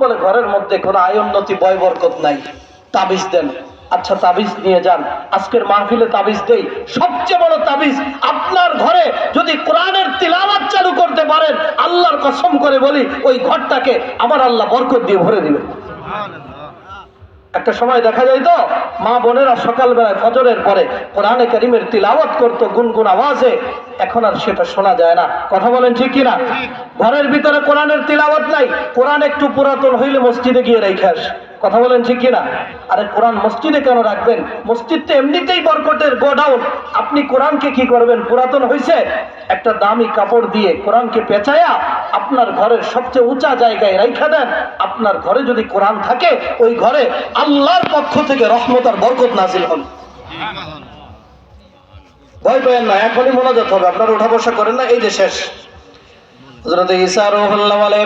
বলে ঘরের মধ্যে কোনো আয় উন্নতি বয় বরকত নাই, তাবিজ দেন। আচ্ছা তাবিজ নিয়ে যান, আজকের মাহফিলে তাবিজ দেই। সবচেয়ে বড় তাবিজ, আপনার ঘরে যদি কোরআনের তিলাওয়াত চালু করতে পারেন, আল্লাহর কসম করে বলি ওই ঘরটাকে আমার আল্লাহ বরকত দিয়ে ভরে দিবে। একটা সময় দেখা যায় তো মা বোনেরা সকালবেলায় ফজরের পরে কোরআনে কারীমের তিলাওয়াত করতো গুনগুন আওয়াজে, এখন আর সেটা শোনা যায় না। কথা বলেন ঠিক কিনা? ঘরের ভিতরে কোরআনের তিলাওয়াত নাই, কোরআন একটু পুরাতন হইলে মসজিদে গিয়ে রেখে আসে। কথা বলেন ঠিক কিনা? আরে কোরআন মসজিদে কেন রাখবেন? মসজিদ তো এমনিতেই বরকতের গোডাউন। আপনি কোরআনকে কি করবেন? পুরাতন হইছে, একটা দামি কাপড় দিয়ে কোরআনকে পেঁচায়া আপনার ঘরের সবচেয়ে উঁচা জায়গায় রাইখা দেন। আপনার ঘরে যদি কোরআন থাকে, ওই ঘরে আল্লাহর পক্ষ থেকে রহমত আর বরকত নাজিল হবে। ভয় পেয়েন না, এখনই মোনাজাত হবে, আপনারা উঠা বসা করেন না। এই যে শেষ হযরত ঈসা রূহুল্লাহ বলে,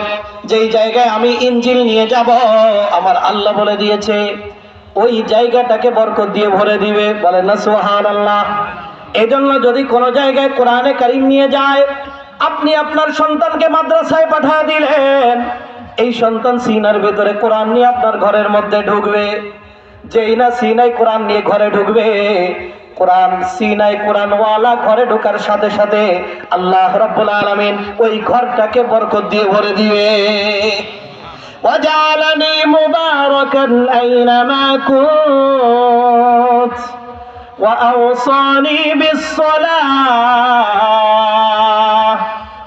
যেই জায়গায় আমি ইনজিল নিয়ে যাব আমার আল্লাহ বলে দিয়েছে ওই জায়গাটাকে বরকত দিয়ে ভরে দিবে। বলেন না সুবহানাল্লাহ। এজন্য যদি কোনো জায়গায় কোরআনে কারীম নিয়ে যায়, আপনি আপনার সন্তানকে মাদ্রাসায় পাঠিয়ে দিলেন, এই সন্তান সিনার ভিতরে কোরআন নিয়ে আপনার ঘরের মধ্যে ঢুকবে। যেই না সিনায় কোরআন নিয়ে ঘরে ঢুকবে, কোরআন সিনায় কোরআনওয়ালা ঘরে ঢোকার সাথে সাথে আল্লাহ রাব্বুল আলামিন ওই ঘরটাকে বরকত দিয়ে ভরে দিবে। ওয়াজআলানি মুবারাকান আইনামা কুনত ওয়া আওসানি বিস-সালাহ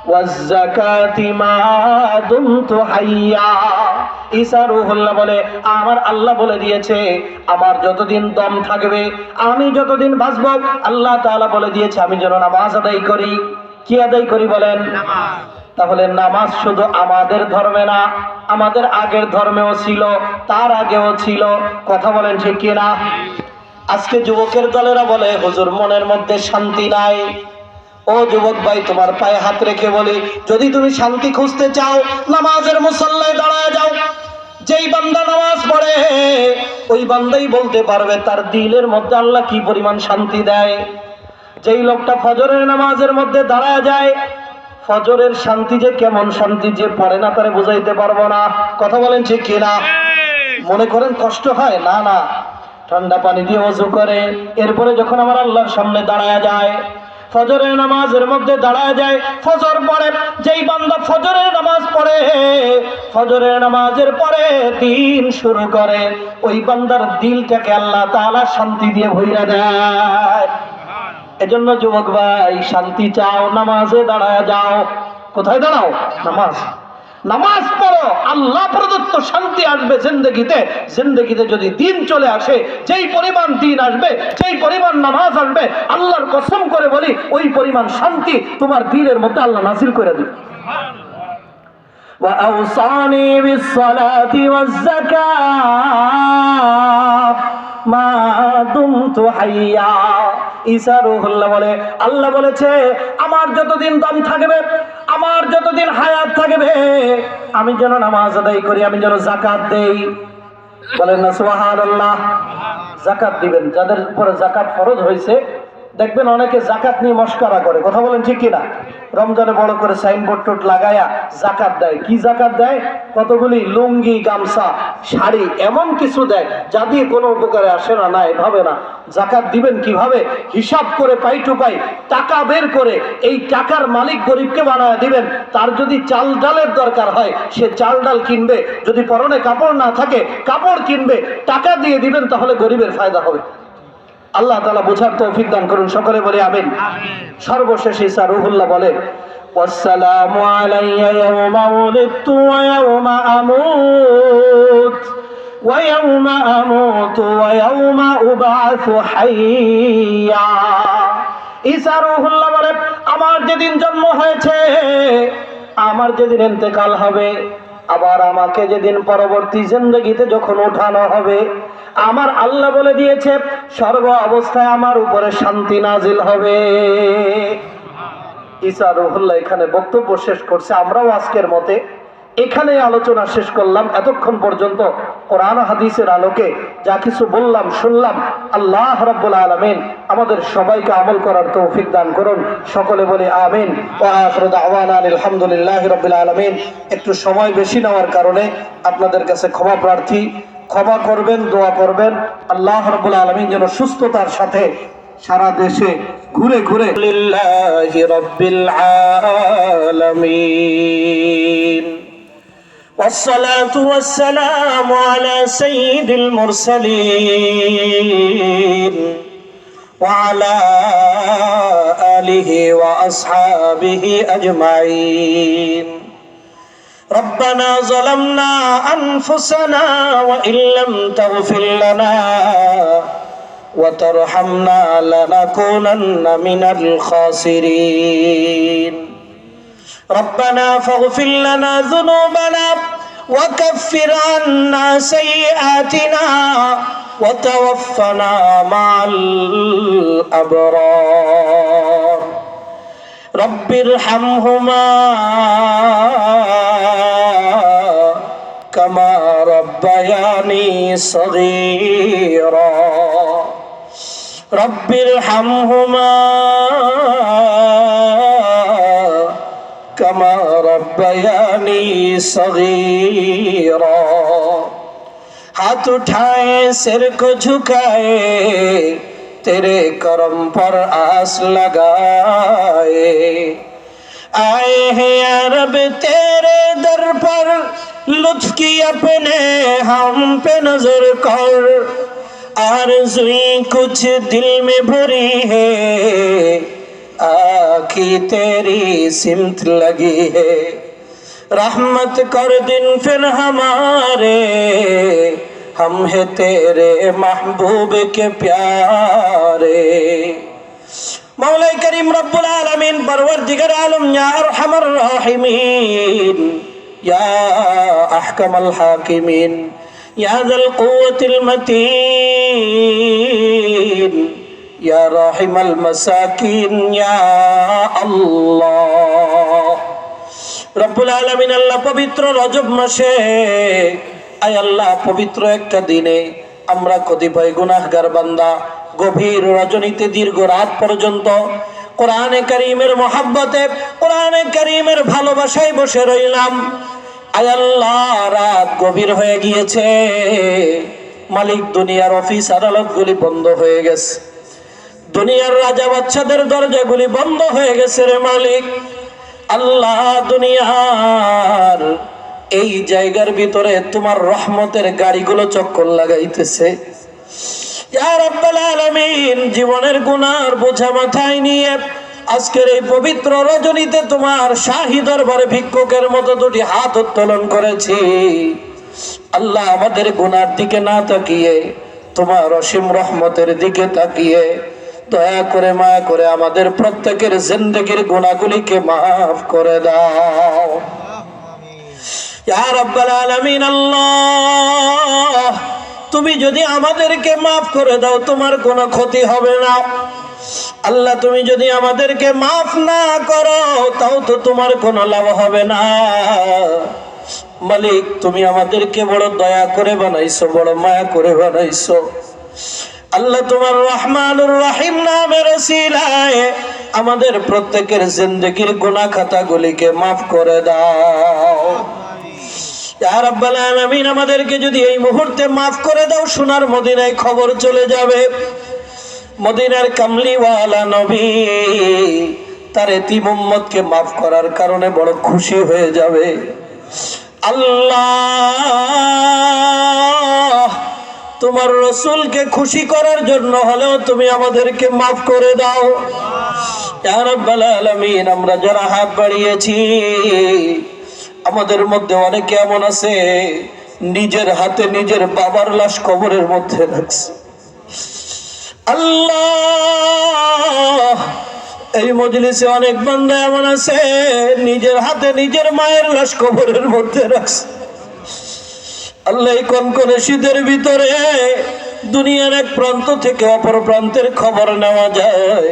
ওয়াজ-যাকাতি মা দুমতু হাইয়া। ঈসা রূহুল্লাহ বলে, আমার আল্লাহ বলে দিয়েছে আমার যতদিন দম থাকবে, আমি যতদিন বাঁচব, আল্লাহ তাআলা বলে দিয়েছে আমি যেন নামাজ আদায় করি। কি আদায় করি বলেন? নামাজ। তাহলে নামাজ শুধু আমাদের ধর্মে না, আমাদের আগের ধর্মেও ছিল, তার আগেও ছিল। কথা বলেন ঠিক কিনা? আজকে যুবকের দলেরা বলে, হুজুর মনের মধ্যে শান্তি নাই। ও যুবক ভাই, তোমার পায়ে হাত রেখে বলি, যদি তুমি শান্তি খুঁজতে চাও, নামাজের মুসল্লায় দাঁড়ায় যাও। যেই বান্দা নামাজ পড়ে ওই বান্দাই বলতে পারবে তার দিলের মধ্যে আল্লাহ কি পরিমাণ শান্তি দেয়। যেই লোকটা ফজরের নামাজের মধ্যে দাঁড়ায় যায়, ফজরের শান্তি যে কেমন শান্তি, যে পড়ে না তারে বুঝাইতে পারবো না। কথা বলেন ঠিক কিনা? মনে করেন কষ্ট হয়? না না, ঠান্ডা পানি দিয়ে ওযু করে এরপরে যখন আমার আল্লাহর সামনে দাঁড়ায় যায়, ফজরের নামাজের মধ্যে দাঁড়ায় যায়, ফজর পড়ে, যেই বান্দা ফজরের নামাজ পড়ে, ফজরের নামাজের পরে দিন শুরু করে, ওই বান্দার দিলটাকে আল্লাহ তাআলা শান্তি দিয়ে ভইরা দেয়। এজন্য যুবক ভাই, শান্তি চাও, নামাজে দাঁড়ায় যাও। কোথায় দাঁড়াও? নামাজ। নামাজ পড়ো, আল্লাহ প্রদত্ত শান্তি আসবে জিন্দেগিতে। জিন্দেগিতে যদি দিন চলে আসে, যেই পরিমাণ দিন আসবে, যেই পরিমাণ নামাজ আসবে, আল্লাহর কসম করে বলি ওই পরিমাণ শান্তি তোমার দিলের মধ্যে আল্লাহ নাযিল করে দিবে। وأوصاني بالصلاة والزكاة ما دمت حيا। ঈসা রূহুল্লাহ বলে, আল্লাহ বলেছে আমার যতদিন দম থাকবে, আমার যতদিন হায়াত থাকবে, আমি যেন নামাজ আদায় করি, আমি যেন যাকাত দেই। বলেন না সুবহানাল্লাহ। যাকাত দিবেন। যাদের উপরে যাকাত ফরজ হয়েছে, দেখবেন অনেকে যাকাত নিয়ে মস্করা করে। কথা বলেন ঠিক কিনা? রমজানে বড় করে সাইনবোর্ড টোট লাগায়া যাকাত দেয়। কি যাকাত দেয়? কতগুলি লুঙ্গি, গামছা, শাড়ি, এমন কিছু দেয় যা দিয়ে কোনো উপকারে আসে না। না, এভাবে না। যাকাত দিবেন কিভাবে? হিসাব করে, পাই টু পাই টাকা বের করে এই টাকার মালিক গরিবকে বানায় দিবেন। তার যদি চাল ডালের দরকার হয়, সে চাল ডাল কিনবে। যদি পরনে কাপড় না থাকে, কাপড় কিনবে। টাকা দিয়ে দিবেন, তাহলে গরিবের ফায়দা হবে। আল্লাহ তাআলা বোঝার তৌফিক দান করুন। সকলে বলে আমিন। সর্বশেষ ঈসা রূহুল্লাহ বলে, ওয়াসসালামু আলাইয়া ইয়াওমা উলিদতু ওয়া ইয়াওমা আমুত ওয়া ইয়াওমা আমুতু ওয়া ইয়াওমা উবআসু হাইয়া। ঈসা রূহুল্লাহ বলে, আমার যেদিন জন্ম হয়েছে, আমার যেদিন ইন্তেকাল হবে, আবার আমাকে যেদিন পরবর্তী জিন্দেগিতে যখন ওঠানো হবে, আমার আল্লাহ বলে দিয়েছে সর্ব অবস্থায় আমার উপরে শান্তি নাজিল হবে। ঈসা রূহুল্লাহ এখানে বক্তব্য শেষ করছে। আমরাও আজকের মতে এখানে আলোচনা শেষ করলাম। এতক্ষণ পর্যন্ত কোরআন হাদিসের আলোকে যা কিছু বললাম শুনলাম, আল্লাহ রাব্বুল আলামিন আমাদের সবাইকে আমল করার তৌফিক দান করুন। সকলে বলি আমিন। ওয়া আখিরু দাওয়ানা আলহামদুলিল্লাহি রাব্বিল আলামিন। একটু সময় বেশি নেওয়ার কারণে আপনাদের কাছে ক্ষমা প্রার্থী, ক্ষমা করবেন, দোয়া করবেন আল্লাহ রাব্বুল আলামিন যেন সুস্থতার সাথে সারা দেশে ঘুরে ঘুরে লিল্লাহি রাব্বিল আলামিন। والصلاة والسلام على سيد المرسلين وعلى آله وأصحابه أجمعين. ربنا ظلمنا أنفسنا وإن لم تغفر لنا وترحمنا لنكونن من الخاسرين. ربنا فاغفر لنا ذنوبنا وكفر عنا سيئاتنا وتوفنا مع الأبرار. رب ارحمهما كما ربياني صغيرا. رب ارحمهما كما ربياني صغيرا. हाथ उठाए सिर को झुकाए तेरे करम पर आस लगाए. आए हैं या रब तेरे दर पर लुत्फ की अपने हम पे नजर कर. आरज़ुई कुछ दिल में भरी है आखी तेरी सिमत लगी है. रहमत कर दिन फिर हमारे हम है तेरे महबूब के प्यारे. मौला करीम रब्बुल आलमीन परवरदिगार आलम या अरहमर राहिमीन या अहकमल हाकिमीन या ज़ल कुव्वतिल मतीन या राहिमल मसाकिन या अल्लाह. রব্বুল আলামিন আল্লাহ পবিত্র রজব মাসে, আয় আল্লাহ পবিত্র একটা দিনে আমরা কতিপয় গুনাহগার বান্দা গভীর রজনীতে দীর্ঘ রাত পর্যন্ত কোরআনে কারীমের মহব্বতে, কোরআনে কারীমের ভালোবাসায় বসে রইলাম. আয় আল্লাহ রাত গভীর হয়ে গিয়েছে, মালিক দুনিয়ার অফিস আদালতগুলি বন্ধ হয়ে গেছে, দুনিয়ার রাজা বাচ্চাদের দরজাগুলি বন্ধ হয়ে গেছে রে মালিক. আল্লাহ দুনিয়ার এই জায়গার ভিতরে তোমার রহমতের গাড়িগুলো চক্কর লাগাইতেছে. ইয়া রাব্বুল আলামিন, জীবনের গুনার বোঝা মাথায় নিয়ে আজকের এই পবিত্র রজনীতে তোমার শাহী দরবারে ভিক্ষুকের মতো দুটি হাত উত্তোলন করেছি. আল্লাহ আমাদের গুনার দিকে না তাকিয়ে তোমার অসীম রহমতের দিকে তাকিয়ে দয়া করে মায়া করে আমাদের প্রত্যেকের জিন্দেগির গুনাহগুলিকে মাফ করে দাও ইয়া রাব্বুল আলামিন. আল্লাহ তুমি যদি আমাদেরকে মাফ করে দাও তোমার কোনো ক্ষতি হবে না. আল্লাহ তুমি যদি আমাদেরকে মাফ না করো তাও তো তোমার কোনো লাভ হবে না. মালিক তুমি আমাদেরকে বড় দয়া করে বানাইছো, বড় মায়া করে বানাইছো. আল্লাহ তোমার রহমানুর রহিম নামের ওসিলায় আমাদের প্রত্যেকের জিন্দেগির গুনাহ খাতাগুলিকে মাফ করে দাও ইয়া রাব্বুল আলামিন. আমাদেরকে যদি এই মুহূর্তে মাফ করে দাও সোনার মদিনায় খবর চলে যাবে, মদিনার কামলিওয়ালা নবী তার এতিম উম্মতকে মাফ করার কারণে বড় খুশি হয়ে যাবে. আল্লাহ তোমার রসুলকে খুশি করার জন্য হলেও তুমি আমাদেরকে মাফ করে দাও ইয়া রাব্বুল আলামিন. আমরা যারা হাত বাড়িয়েছি আমাদের মধ্যে অনেকে এমন আছে নিজের হাতে নিজের বাবার লাশ কবরের মধ্যে রাখছে. আল্লাহ এই মজলিসে অনেক বান্দা এমন আছে নিজের হাতে নিজের মায়ের লাশ কবরের মধ্যে রাখছে. আল্লাহ কনকনে শীতের ভিতরে দুনিয়ার এক প্রান্ত থেকে অপর প্রান্তের খবর নেওয়া যায়.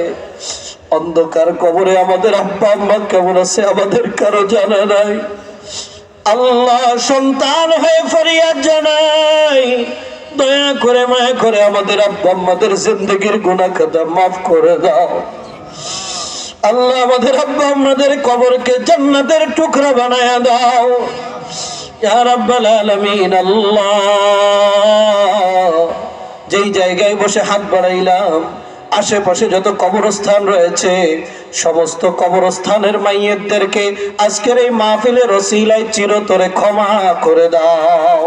অন্ধকার কবরে আমাদের আব্বা আম্মা কেমন আছে আমাদের কারো জানা নাই. আল্লাহ সন্তান হয়ে ফরিয়াদ জানাই, দয়া করে মায়া করে আমাদের আব্বা আম্মাদের জিন্দেগির গুনাহ খাতা মাফ করে দাও। আল্লাহ আমাদের আব্বা আম্মাদের কবরকে জান্নাতের টুকরা বানায়া দাও ইয়া রাব্বাল আলামিন। আল্লাহ যেই জায়গায় বসে হাত বাড়াইলাম, আশেপাশে যত কবরস্থান রয়েছে সমস্ত কবরস্থানের মাইয়্যিতদেরকে আজকের এই মাহফিলের ওসিলায় চিরতরে ক্ষমা করে দাও।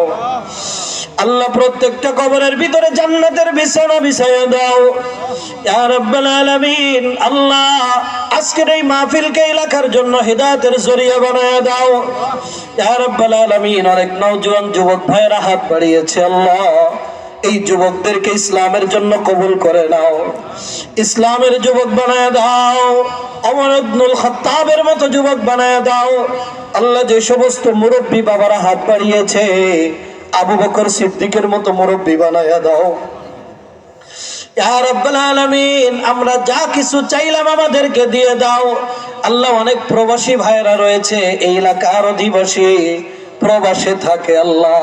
আল্লাহ প্রত্যেকটা কবরের ভিতরে জান্নাতের বিছানা বিছায়া দাও ইয়া রাব্বাল আলামিন। আল্লাহ আজকের এই মাহফিলকে এলাকার জন্য হিদায়াতের জরিয়া বানায়া দাও ইয়া রাব্বাল আলামিন। অনেক নওজোয়ান যুবক ভাইরা হাত বাড়িয়েছে, আল্লাহ এই যুবকদেরকে ইসলামের জন্য কবুল করে নাও, ইসলামের যুবক বানায় দাও, ওমর ইবনুল খাত্তাবের মতো যুবক বানায় দাও। আল্লাহ যে সমস্ত মুরব্বী বাবারা হাত বাড়িয়েছে, আবু বকর সিদ্দিকের মতো মুরব্বী বানায় দাও ইয়া রাব্বাল আলামিন। আমরা যা কিছু চাইলাম আমাদেরকে দিয়ে দাও। আল্লাহ অনেক প্রবাসী ভাইরা রয়েছে, এই এলাকার অধিবাসী প্রবাসে থাকে, আল্লাহ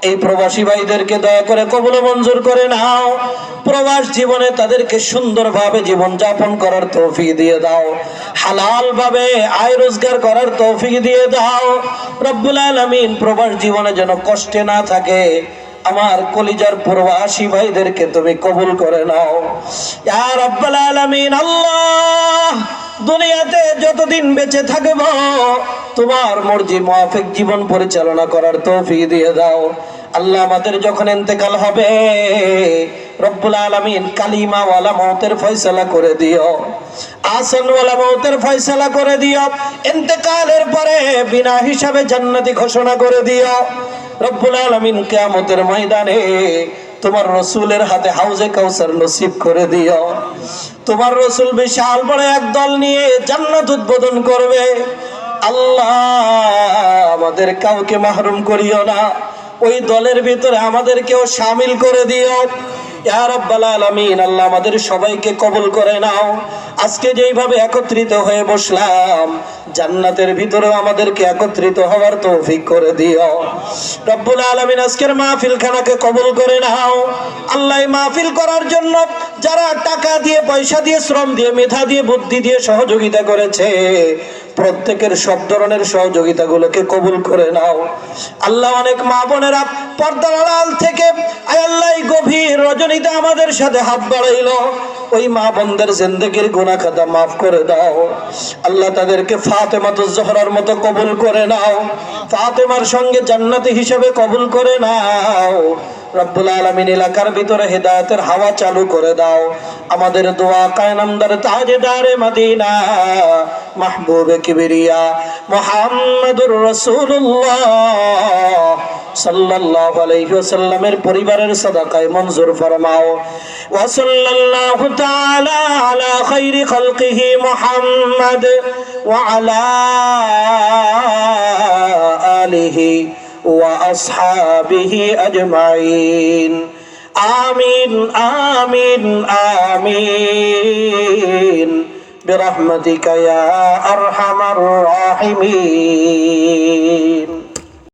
এই প্রবাসী ভাইদেরকে দয়া করে কবুল মঞ্জুর করে নাও। প্রবাস জীবনে তাদেরকে সুন্দরভাবে জীবন যাপন করার তৌফিক দিয়ে দাও, হালাল ভাবে আয় রোজগার করার তৌফিক দিয়ে দাও রব্বুল আলামিন। প্রবাস জীবনে যেন কষ্টে না থাকে, আমার কলিজার প্রবাসী ভাইদেরকে তুমি কবুল করে নাও ইয়া রাব্বাল আলামিন। আল্লাহ দুনিয়াতে যতদিন বেঁচে থাকব তোমার মর্জি মুআফিক জীবন পরিচালনা করার তৌফিক দিয়ে দাও। আল্লাহ আমাদের যখন ইন্তেকাল হবে রব্বুল আলামিন কালিমাওয়ালা মওতের ফয়সালা করে দিও, আসনওয়ালা মওতের ফয়সালা করে দিও। ইন্তেকালের পরে বিনা হিসাবে জান্নাতি ঘোষণা করে দিও রব্বুল আলামিন। কিয়ামতের ময়দানে তোমার রাসূলের হাতে হাউজে কাউসার নসিব করে দিও। তোমার রাসূল বিশাল বড় এক দল নিয়ে জান্নাত উদ্বোধন করবে। আল্লাহ আমাদের কাউকে মাহরুম করিও না, ওই দলের ভিতরে আমাদেরকেও শামিল করে দিও ইয়া রাব্বাল আলামিন। আল্লাহ আমাদের সবাইকে কবুল করে নাও। আজকে যেইভাবে একত্রিত হয়ে বসলাম, জান্নাতের ভিতরে আমাদেরকে একত্রিত হওয়ার তৌফিক করে দিও রব্বুল আলামিন। আজকের মাহফিল খানাকে কবুল করে নাও। আল্লাহ মাহফিল করার জন্য যারা টাকা দিয়ে, পয়সা দিয়ে, শ্রম দিয়ে, মেধা দিয়ে, বুদ্ধি দিয়ে সহযোগিতা করেছে, প্রত্যেকের সব ধরনের সহযোগিতাগুলোকে কবুল করে নাও আল্লাহ। অনেক মা বোনেরা পর্দার আড়াল থেকে আয় আল্লাহ গভীর রজনীতে আমাদের সাথে হাত বাড়াইলো, ওই মা বোনদের জিন্দেগির গুনাহ খাতা মাফ করে দাও আল্লাহ। তাদেরকে ফাতেমাতুজ জোহরার মতো কবুল করে নাও, ফাতেমার সঙ্গে জান্নাতি হিসেবে কবুল করে নাও রব্বুল আলামিন। এলাকার ভিতরে হেদায়েতের হাওয়া চালু করে দাও। আমাদের দোয়া কায়নামদার তাজদারে মদিনা মাহবুবে কিবরিয়া মুহাম্মাদুর রাসূলুল্লাহ সাল্লাল্লাহু আলাইহি ওয়াসাল্লামের পরিবারের সাদাকায় মঞ্জুর ফরমাও। ওয়া সাল্লাল্লাহু তাআলা আলা খায়রি খালকিহি মুহাম্মাদ ওয়া আলা আলিহি ওয়া আসহাবিহি আজমাইন। আমিন আমিন আমিন বিরহমাতিকা ইয়া আরহামার রাহিমিন।